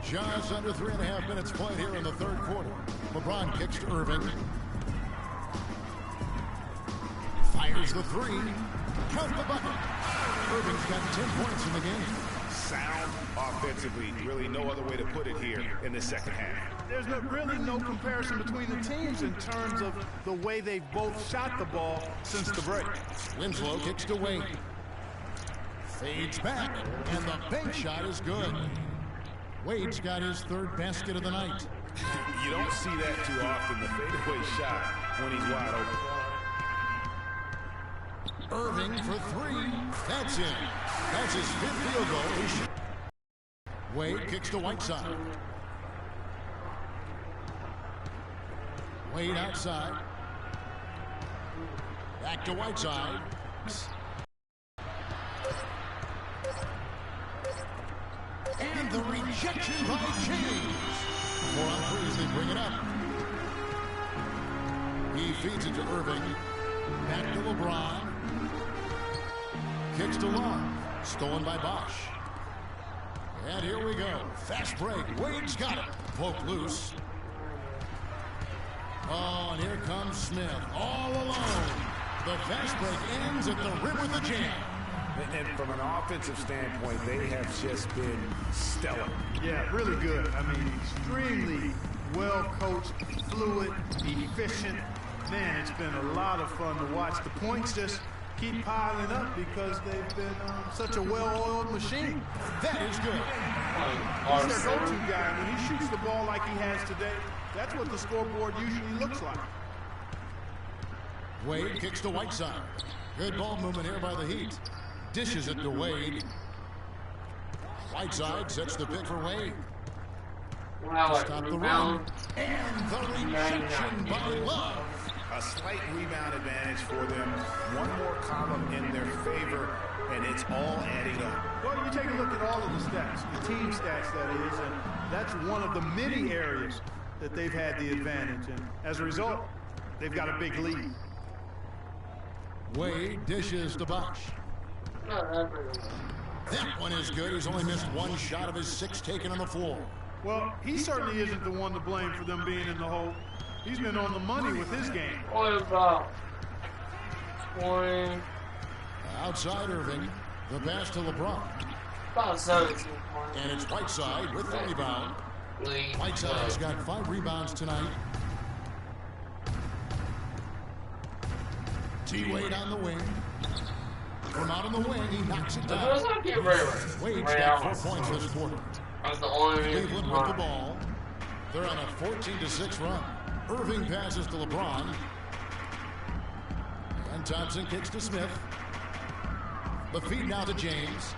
Just under 3.5 minutes played here in the third quarter. LeBron kicks to Irving. Fires the three. Count the bucket. Irving's got 10 points in the game. Sound offensively. Really no other way to put it here in the second half. There's really no comparison between the teams in terms of the way they've both shot the ball since the break. Winslow kicks to Wade. Fades back, and the bank shot is good. Wade's got his third basket of the night. You don't see that too often, the fadeaway shot when he's wide open. Irving for three. That's in. That's his fifth field goal. Wade kicks to Whiteside. Wade outside. Back to Whiteside. And the rejection by James. 4 on 3 as they bring it up. He feeds it to Irving. Back to LeBron. Kicks to Long. Stolen by Bosch. And here we go. Fast break. Wade's got it. Poke loose. Oh, and here comes Smith. All alone. The fast break ends at the rim with a jam. And from an offensive standpoint, they have just been stellar. Yeah, really good. I mean, extremely well-coached, fluid, efficient. Man, it's been a lot of fun to watch. The points just keep piling up because they've been such a well-oiled machine. That is good. He's their go-to guy. When he shoots the ball like he has today, that's what the scoreboard usually looks like. Wade kicks to Whiteside. Good ball movement here by the Heat. Dishes it to Wade. Whiteside sets the pick for Wade. Wow, stop the run. And the rejection by Love. A slight rebound advantage for them. One more column in their favor, and it's all adding up. Well, you take a look at all of the stats, the team stats, that is, and that's one of the many areas that they've had the advantage. And as a result, they've got a big lead. Wade dishes to Bosch. That one is good. He's only missed one shot of his 6 taken on the floor. Well, he certainly isn't the one to blame for them being in the hole. He's been on the money with his game. What about 20? Outside Irving, the pass to LeBron. About 17 points. And it's Whiteside with the rebound. Whiteside has got 5 rebounds tonight. T-Wade on the wing. From out on the wing, he knocks it down. Wade's got 4 points this quarter. Cleveland with the ball. They're on a 14-6 run. Irving passes to LeBron. And Thompson kicks to Smith. The feed now to James.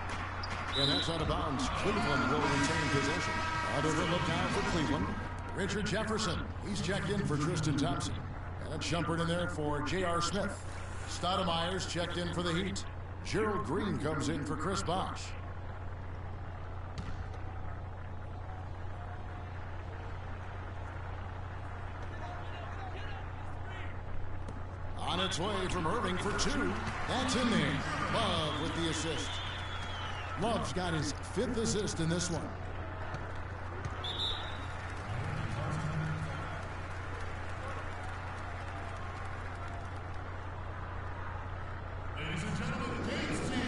And that's out of bounds. Cleveland will retain possession. Out of the look now for Cleveland. Richard Jefferson. He's checked in for Tristan Thompson. And it's Shumpert in there for J.R. Smith. Stoudemire's checked in for the Heat. Gerald Green comes in for Chris Bosh. On its way from Irving for 2. That's in there. Love with the assist. Love's got his 5th assist in this one. Ladies and gentlemen, James team.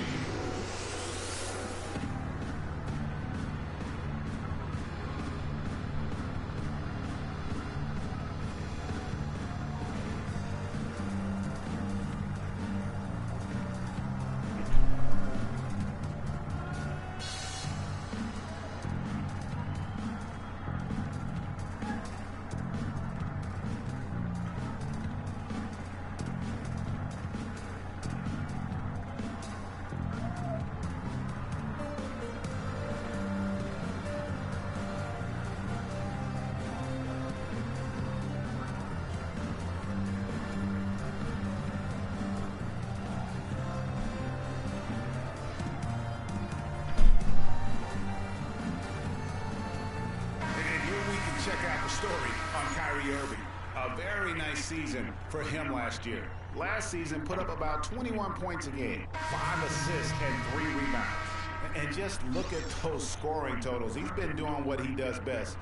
Check out the story on Kyrie Irving. A very nice season for him last year. Last season put up about 21 points a game, 5 assists and 3 rebounds. And just look at those scoring totals. He's been doing what he does best,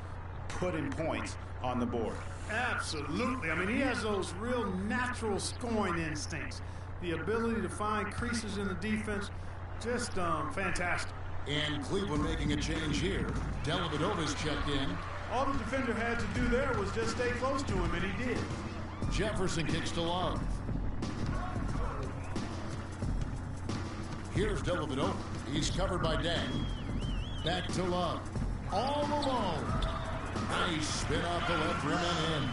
putting points on the board. Absolutely. I mean, he has those real natural scoring instincts. The ability to find creases in the defense, just fantastic. And Cleveland making a change here. Dellavedova's checked in. All the defender had to do there was just stay close to him, and he did. Jefferson kicks to Love. Here's Dellavedova. He's covered by Dang. Back to Love. All alone. Nice spin off the left rim and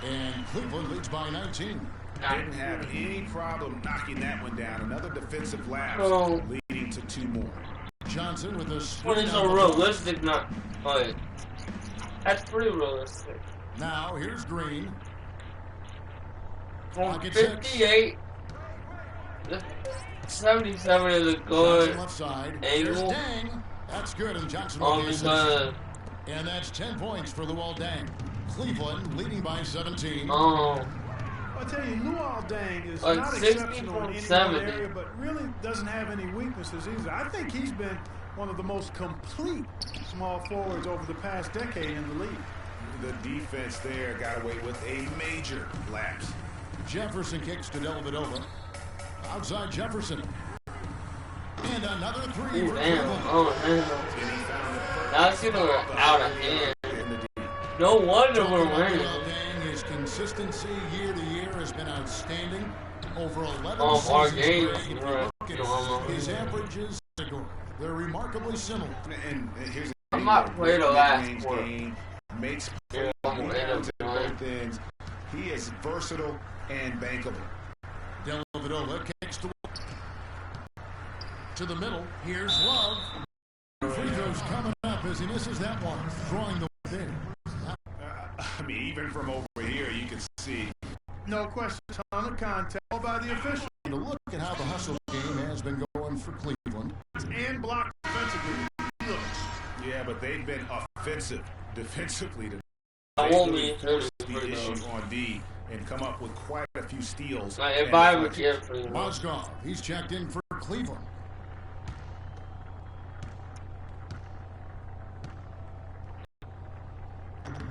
in. And Cleveland leads by 19. Didn't have any problem knocking that one down. Another defensive lapse leading to 2 more. Johnson with a What is so realistic, not like. That's pretty realistic. Now, here's Green. From 58, 77 is a good left side. angle. Dang. That's good, and Johnson will and that's 10 points for Luol Deng. Cleveland leading by 17. I tell you, Luol Deng is like not exceptional in any one area, but really doesn't have any weaknesses either. I think he's been one of the most complete small forwards over the past decade in the league. The defense there got away with a major lapse. Jefferson kicks to Dellavedova. Outside Jefferson. And another 3 for Cleveland. That's getting out of hand. No wonder we're winning. His consistency year to year has been outstanding. Over 11 our seasons. games, His averages, they're remarkably similar. And here's I might play the last quarter. Makes both ends. He is versatile and bankable. Dellavedova kicks to the middle. Here's Love. Free throws coming up as he misses that one, drawing the thing. I mean, even from over here, you can see. No question, ton of contact by the official. And look at how the hustle game has been going for Cleveland. And blocked defensively. Looks. Yeah, but they've been offensive defensively to the issue on D and come up with quite a few steals. If I were here for Mozgov, he's checked in for Cleveland.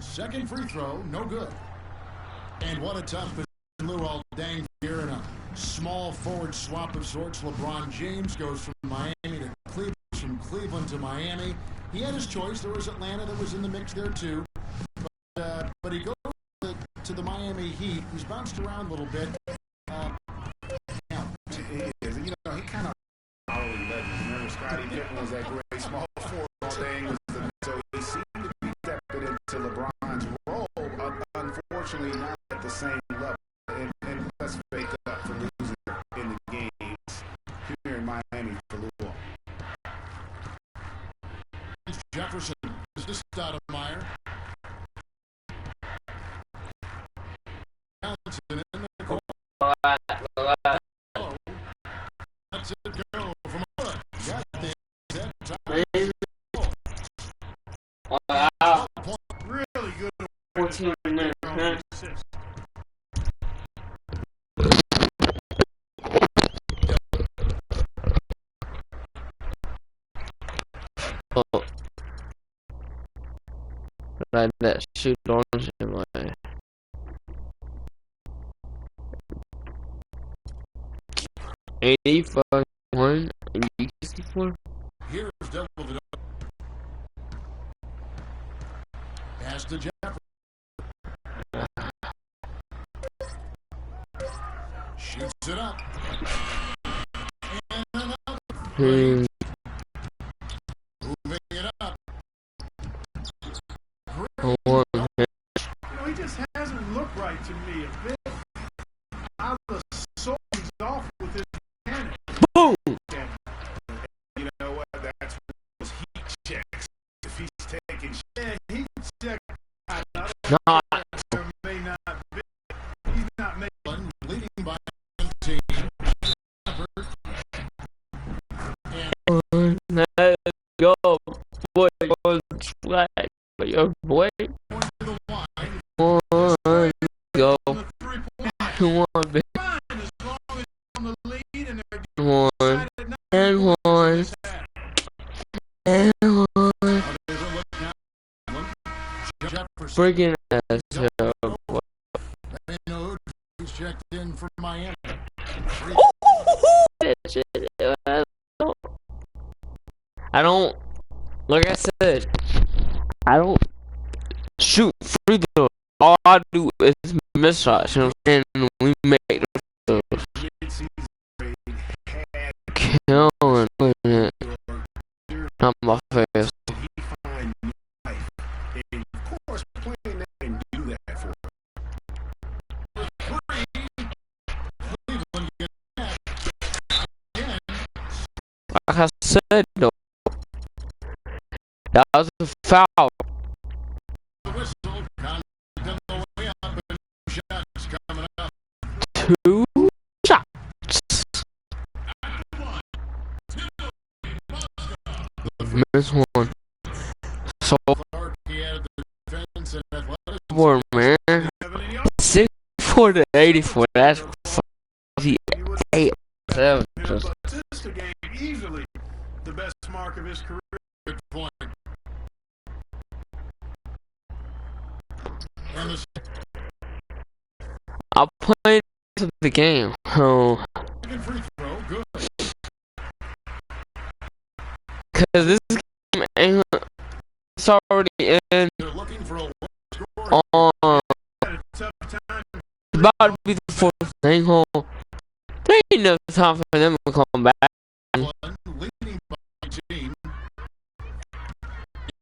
Second free throw, no good. And what a tough position, Lou, all dang here in a small forward swap of sorts. LeBron James goes from Miami to Cleveland, from Cleveland to Miami. He had his choice. There was Atlanta that was in the mix there too. But he goes to the Miami Heat. He's bounced around a little bit. He is. You know, he kind of legends. Remember, Scottie Pippen was that great small forward all day. So he seemed to be stepping into LeBron's role. Unfortunately, not at the same level. And let's fake up for losing in the games here in Miami for Lou. Jefferson is to Stoudemire. Johnson in the corner. That's it, go from Wood. Got the Wow. Really good. 14 minutes. Oh. Like that shoot on him, like. $85.1 and you 64. Here's double the pass to Jefferson. Shoots it up. And another. Moving it up. You know, he just hasn't looked right to me a bit. Out of the soul, he's off with his mechanic. Boom! You know what? That's those heat checks. If he's taking Heat check. Not. May not be. He's not making. Leading by 17. Let's go, boy, flag for your boy. One, go. Come on, baby. One, and one, and one. Freaking ass, boy. He's checked in for Miami. I don't, like I said, I don't shoot free throws. All I do is miss shots, you know what I'm saying? We make those killing it. Not my face. Like I said, though, that was a foul. Two shots. Missed one. So, boy, man. 6'4" to 84. That's 8'7". This game easily the best mark of his career. Good point. I played to the game. Oh. Free throw, good. Cause this game ain't, it's already in. They're looking for a score. About to be the fourth thing home. There ain't enough time for them to come back. Leading by team.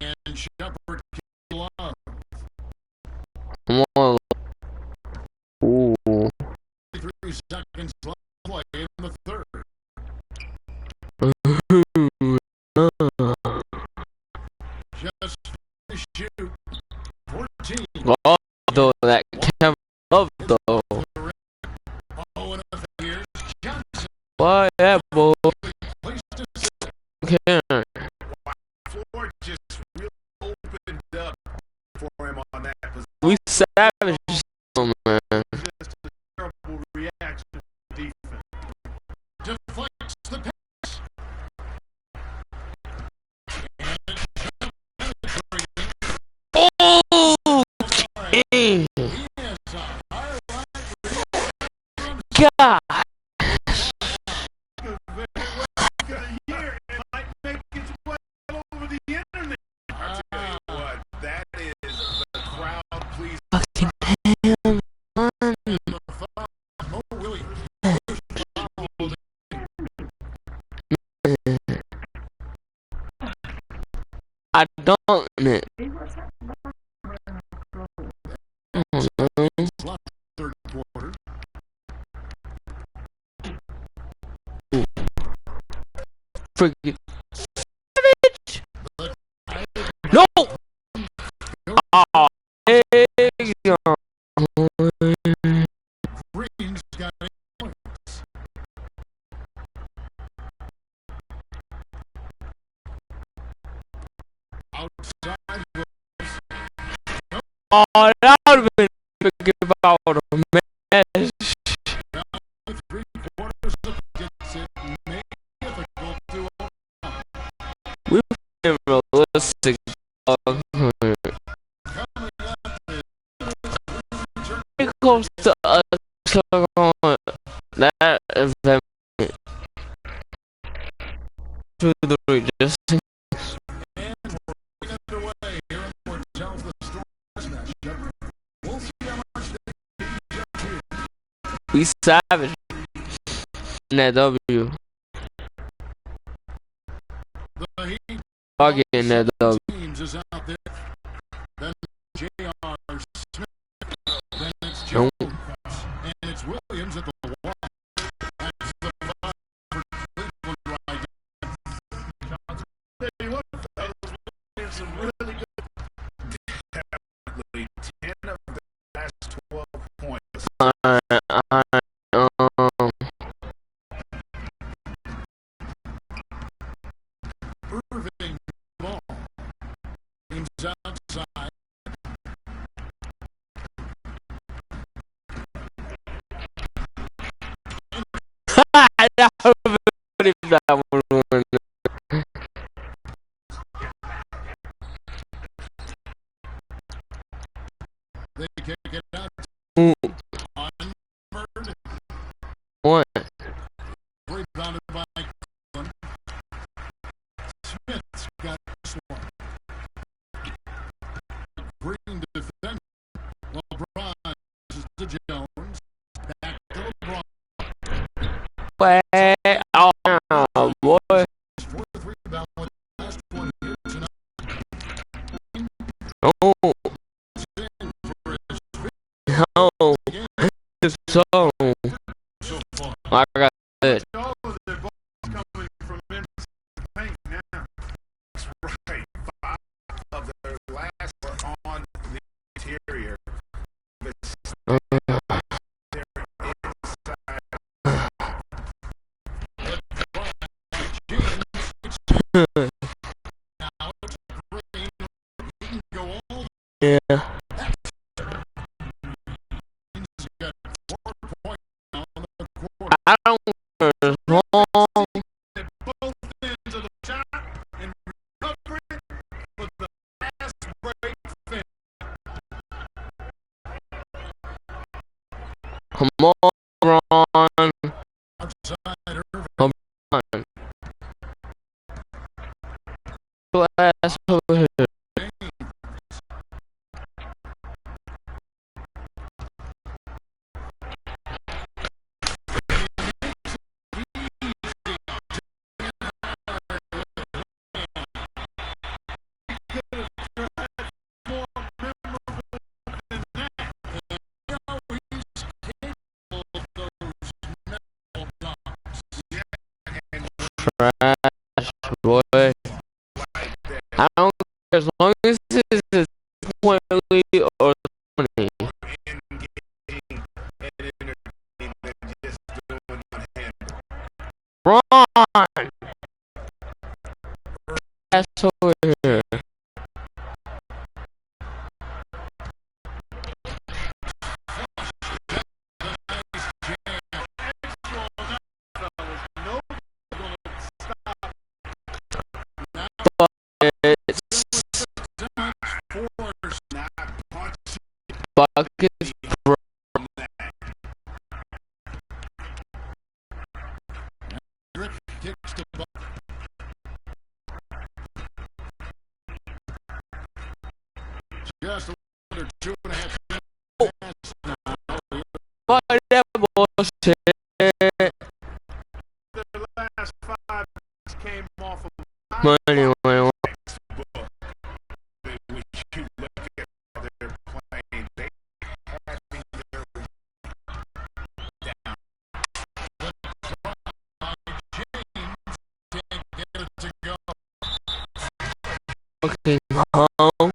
And Shepard love. Come on. Ooh. 3 seconds left to play in the third. Just to shoot. 14. Oh, though, that Kevin Love, though. Oh, and here's Johnson. What, yeah, boy. Okay. floor just really opened up for him on that position. We savage, man. Just a terrible reaction to defense. Deflects the pass. Oh, freaking savage. No. Oh, Green's got 8 points. Outside. Oh, that would have been give out a mess. We've been realistic. It comes to us on that event. 2 3, just. We savage in that W. I'll get in that W. Is out there. Then J.R. Smith. Then it's Joe. And it's Williams at the wall. That's the 5 for Cleveland right now. Hey, what? There's some really good. Definitely 10 of the last 12 points. Irving ball. Teams outside. That one. They kick it out. What? Rebounded by Cleveland. Smith's got this one. Green defense. LeBron to Jones. Back to LeBron. Oh, boy. Fourth rebound with the last one here tonight. Oh. Oh. So. I got it. All of their balls coming from inside the paint now. That's right. 5 of their last were on the interior. They're inside. Yeah. I don't know wrong. Both ends of the shot and recovery for the last break finish. Come on, Ron. Come on. Glass over here. Trash, boy. I don't care as long as this is 20 or 20. Ron! That's over here. Buckets, bro. Kicks the ball. Just under 2.5 minutes. Fuck that bullshit. Their last 5 minutes came off of Money, money. came home.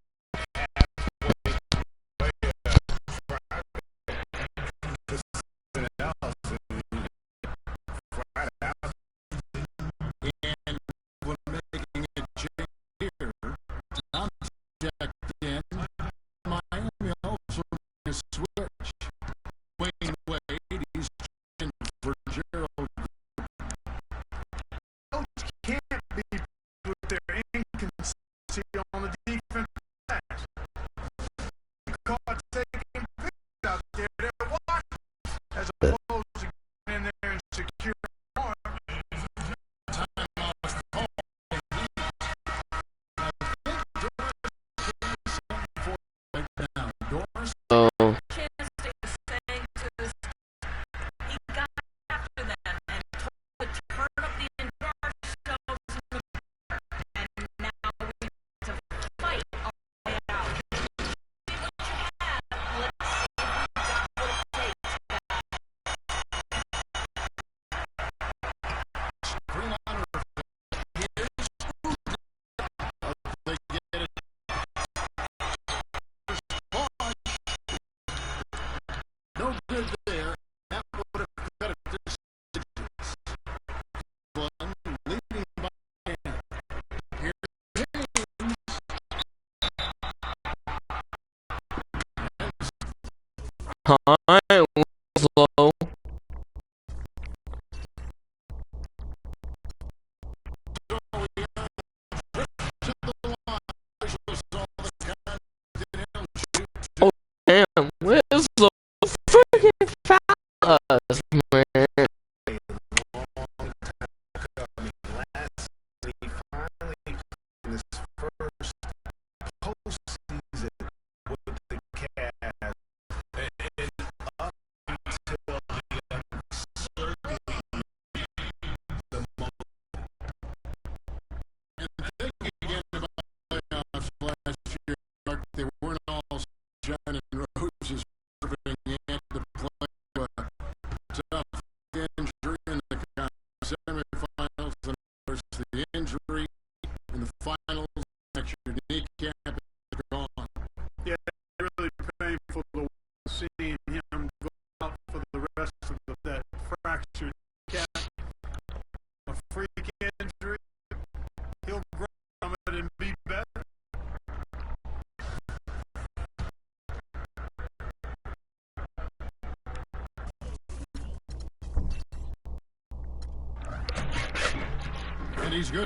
Slow. Oh damn, where's the freaking fellas, man?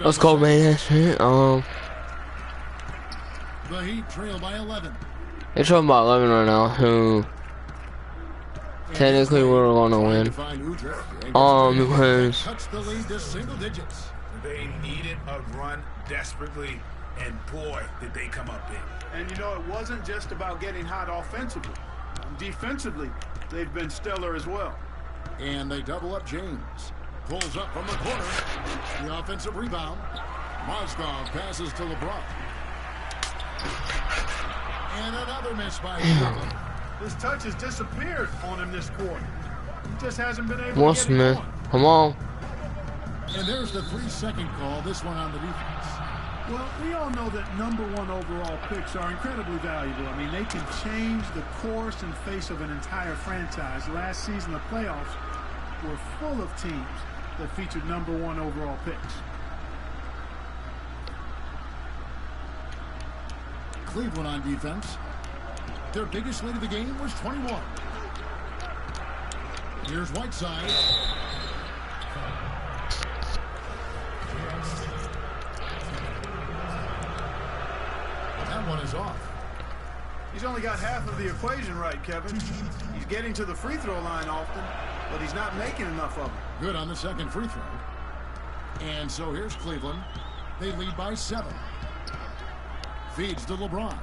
Let's go, man. The Heat trail by 11. They're talking about 11 right now. Who technically we're gonna win. Because Cuts the lead to single digits. They needed a run desperately, and boy, did they come up big. And you know, it wasn't just about getting hot offensively. Defensively, they've been stellar as well. And they double up James. Pulls up from the corner. The offensive rebound. Mozgov passes to LeBron. And another miss by Cleveland. His touch has disappeared on him this quarter. He just hasn't been able Come to on, get it Smith. going. Come on. And there's the 3-second call, this one on the defense. Well, we all know that #1 overall picks are incredibly valuable. I mean, they can change the course and face of an entire franchise. Last season, the playoffs were full of teams that featured #1 overall picks. Cleveland on defense. Their biggest lead of the game was 21. Here's Whiteside. That one is off. He's only got half of the equation right, Kevin. He's getting to the free throw line often, but he's not making enough of them. Good on the second free throw. And so here's Cleveland. They lead by 7. Feeds to LeBron.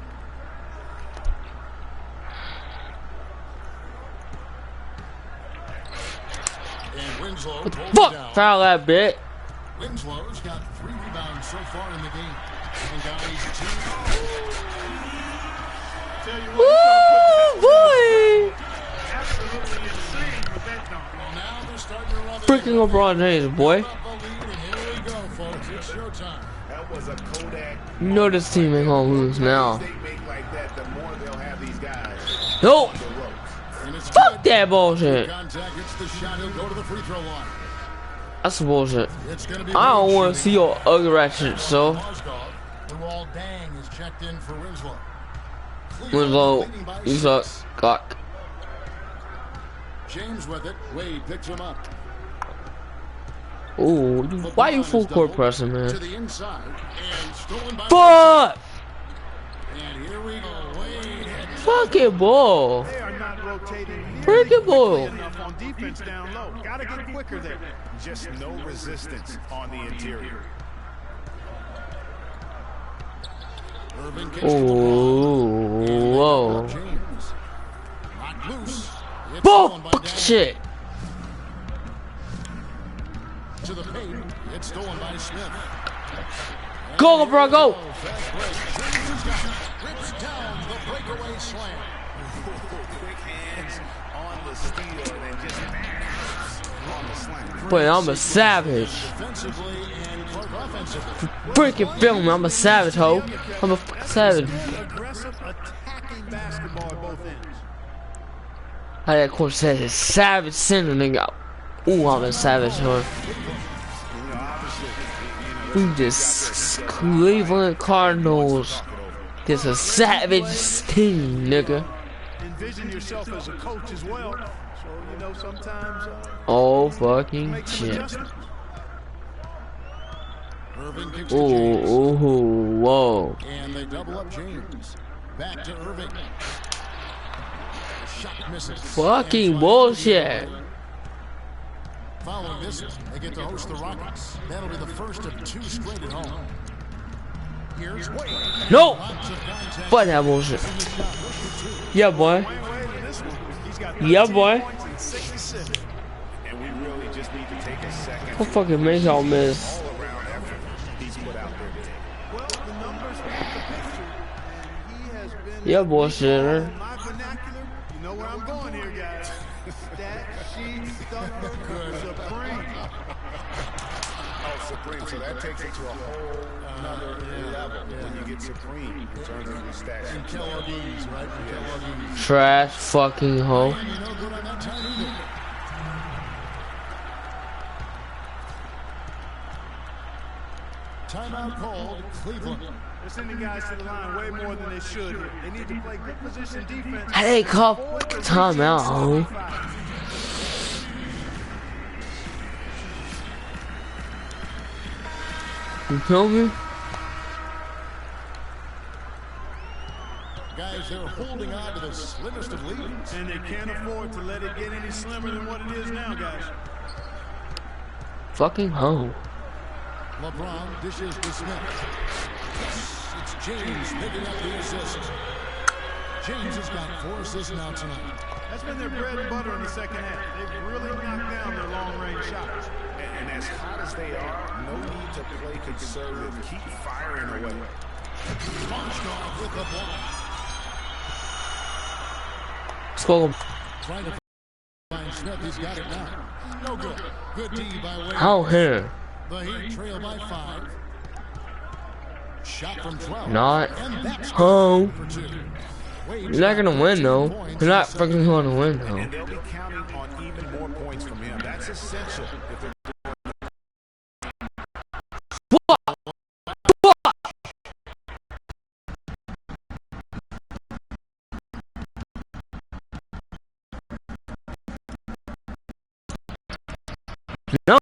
And Winslow pulls it down. Foul that bit. Winslow's got 3 rebounds so far in the game. And guys, 2. Tell you Woo, boy! absolutely insane with that dunk. Well, now they're starting to run Freaking LeBron James, boy. Here we go, folks. It's showtime. That was a Kodak You know this team ain't gonna lose now. Nope. Fuck that bullshit. That's bullshit. I don't want to see your ugly rat shit, so. Winslow, you suck. Cock. James with it. Wade picks him up. Ooh, why you full court pressing, man? To the inside and stolen by Fuck! And here we go. Wade. Fucking ball. They are not rotating Freaking ball. enough on defense down low. Gotta get quicker there. Just no resistance on the interior. Oh, whoa. Loose. Bull shit. To the paint. It's stolen by Smith. Go, bro, go. Rips down the breakaway slam. Quick hands on the steal and then just on the slam. Boy, I'm a savage. Defensively and Clark offensively. Freaking film me, I'm a savage, ho. I'm a fucking savage. Aggressive attacking basketball at both ends. How that coach said it's savage center, nigga. Ooh, I'm a savage, ho. We just Cleveland Cardinals. This a savage team, nigga. Envision yourself as a coach as well. So, you know, sometimes Oh, fucking shit. Ooh, whoa. And they double up James. Back to Irving. Shot misses. Fucking bullshit. Following this, they get to host the Rockets. That'll be the first of 2 straight at home. Here's Wade. No! Fuck that bullshit. Yeah, boy. Yeah, boy. And we really just need to take a second. What fucking make y'all miss? All-around effort he's put out there today. well, the numbers paint the picture, and he has been Yeah, bullshitter. in my vernacular. You know where I'm going here, guys. Stat sheet stuffer supreme. Oh, Supreme. So that takes it to a whole another level when you get Supreme in terms of your stats. And KLDs, right? KLDs. Trash fucking hoe. No good on that time either. Timeout called Cleveland. They're sending guys to the line way more than they should. They need to play good position defense. How they call timeout, hoe? You feel me? Guys, they're holding on to the slimmest of leads. And they can't afford to let it get any slimmer than what it is now, guys. Fucking hoe. LeBron dishes to Smith. It's James picking up the assist. James has got 4 assists now tonight. That's been their bread and butter in the second half. They've really knocked down their long-range shots. And as hot as they are, no need to play conservative. Keep firing away. Launched off with the block. Skull. Trying to find Smith. He's got it now. No good. Good D by Wade. How here? The Heat trail by 5. Shot from 12. Not And that's home. for 2. You're not gonna win though. You're not fucking gonna win though. And they'll be counting on even more points from him. That's essential if they're No.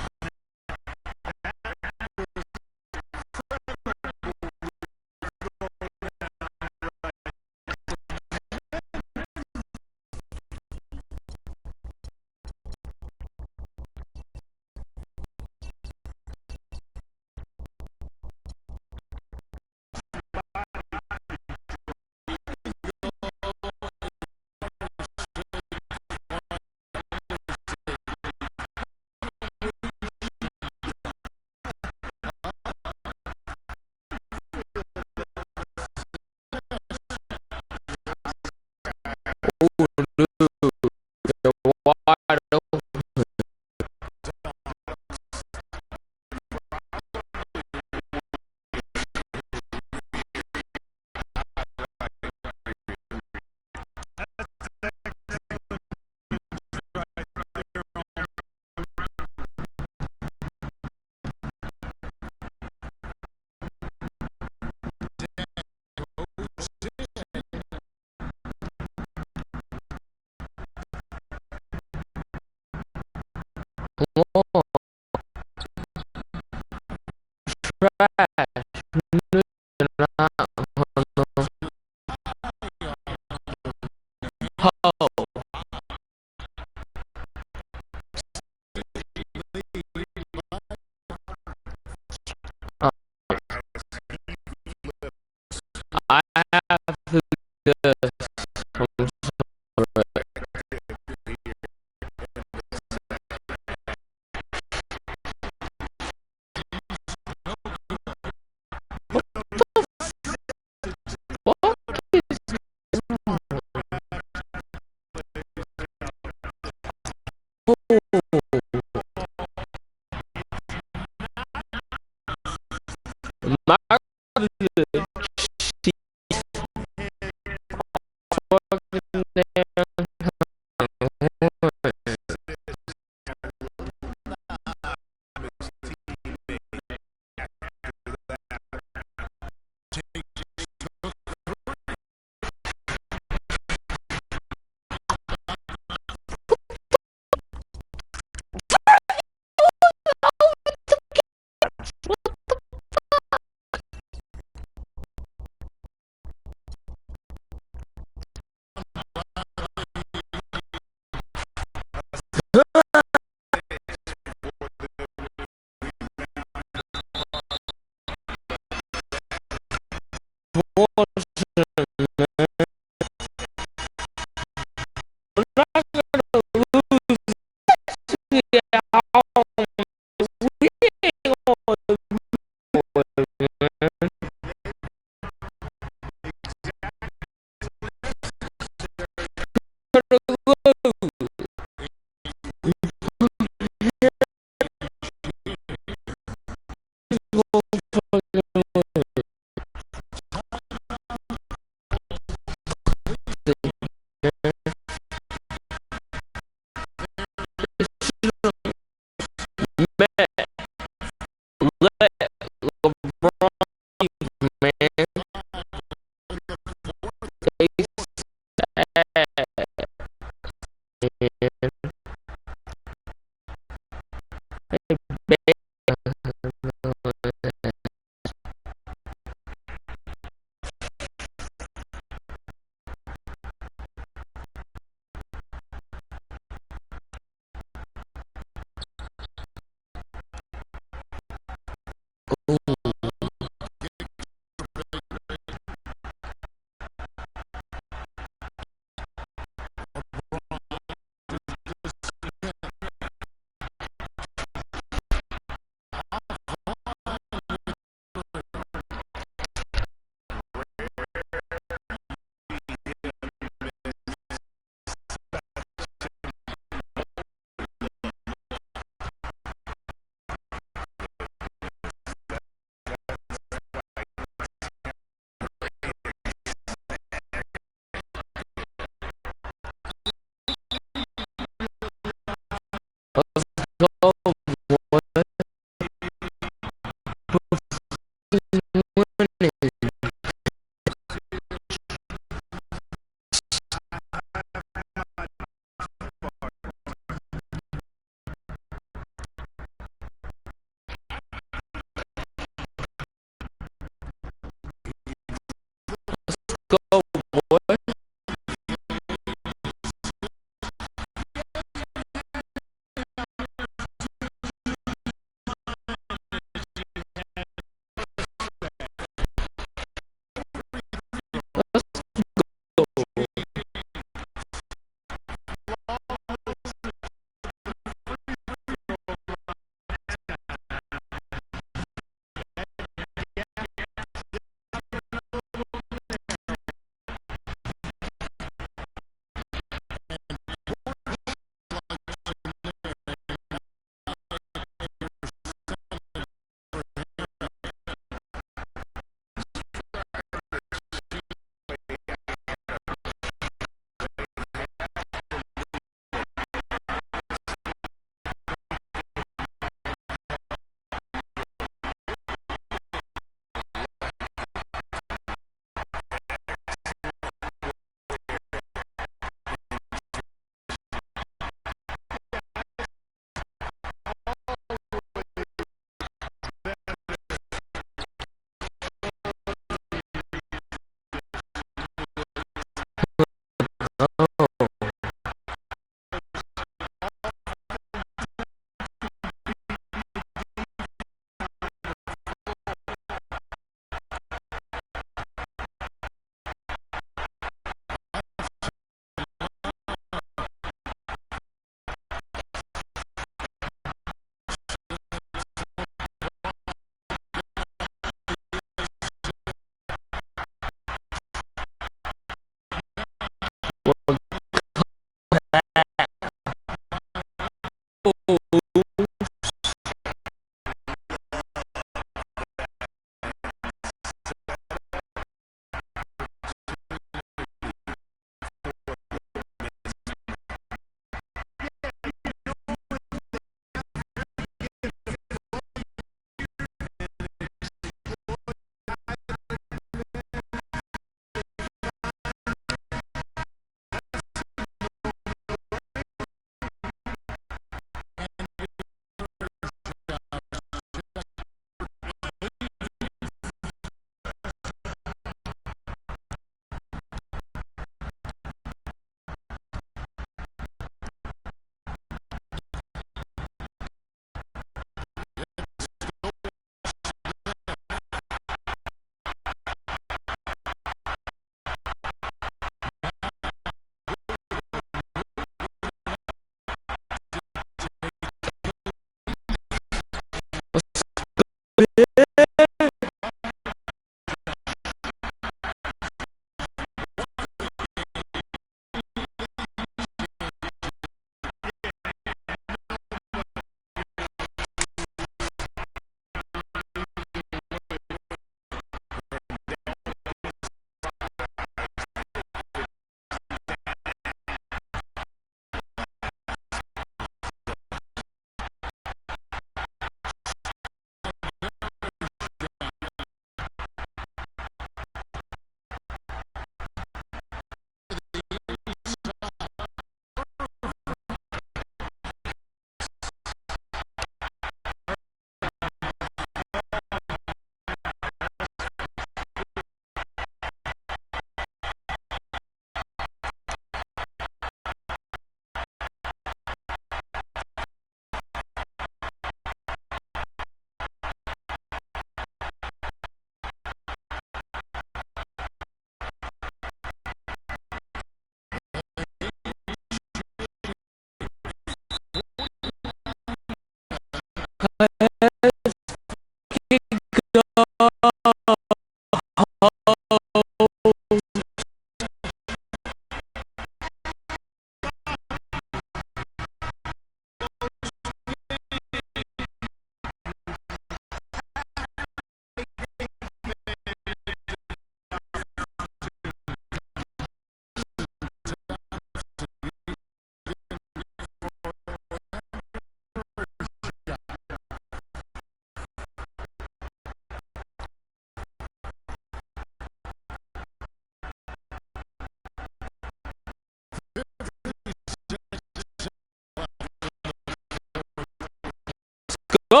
go.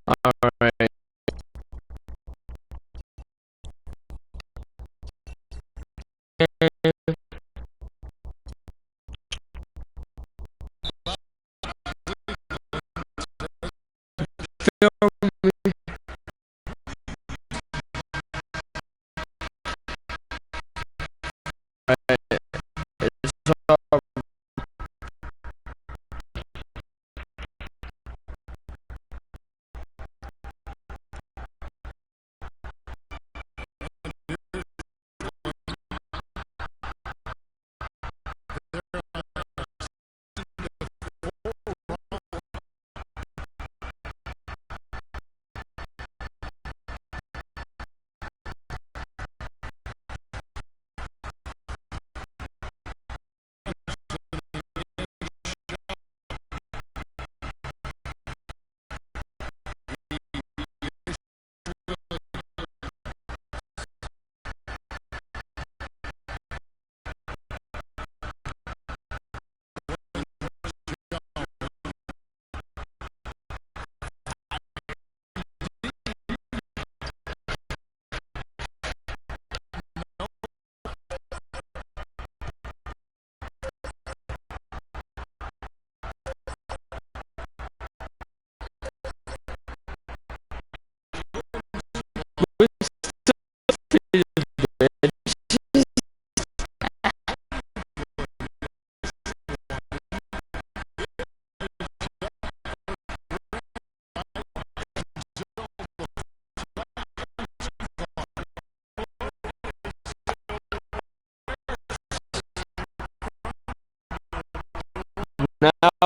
All right. Now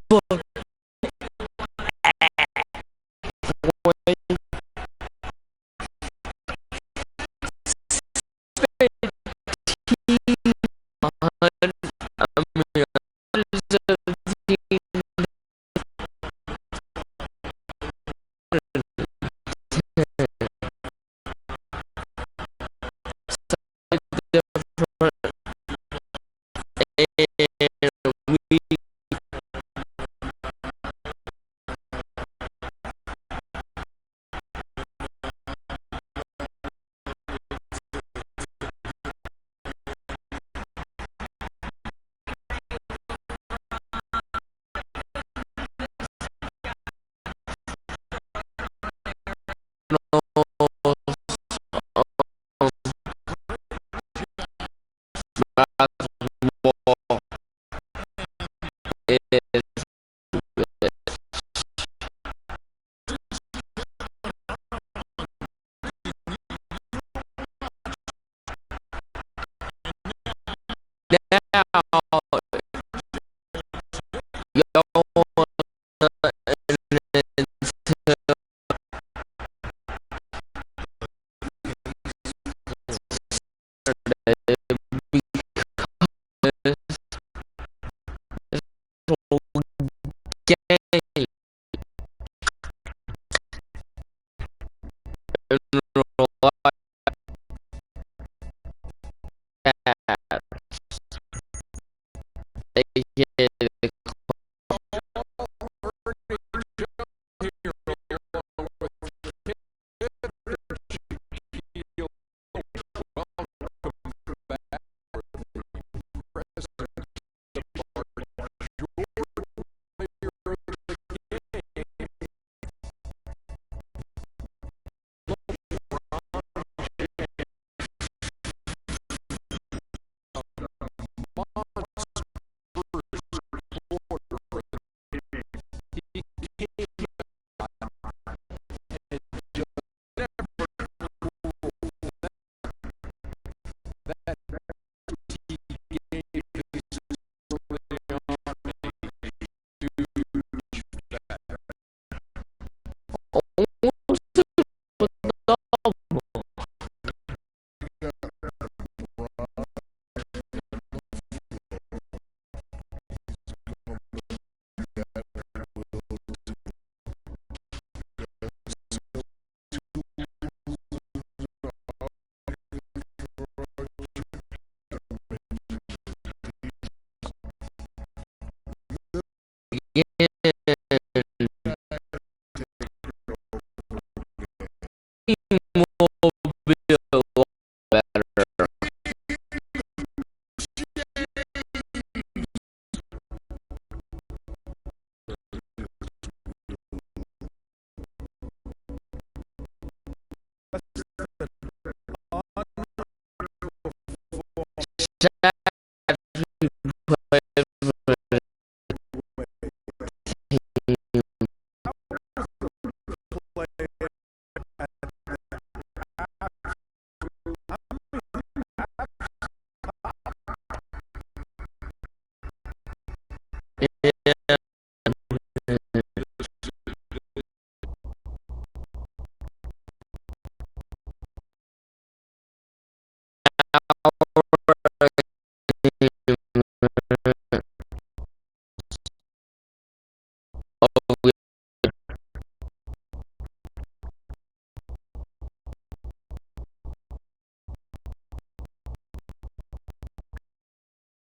do it.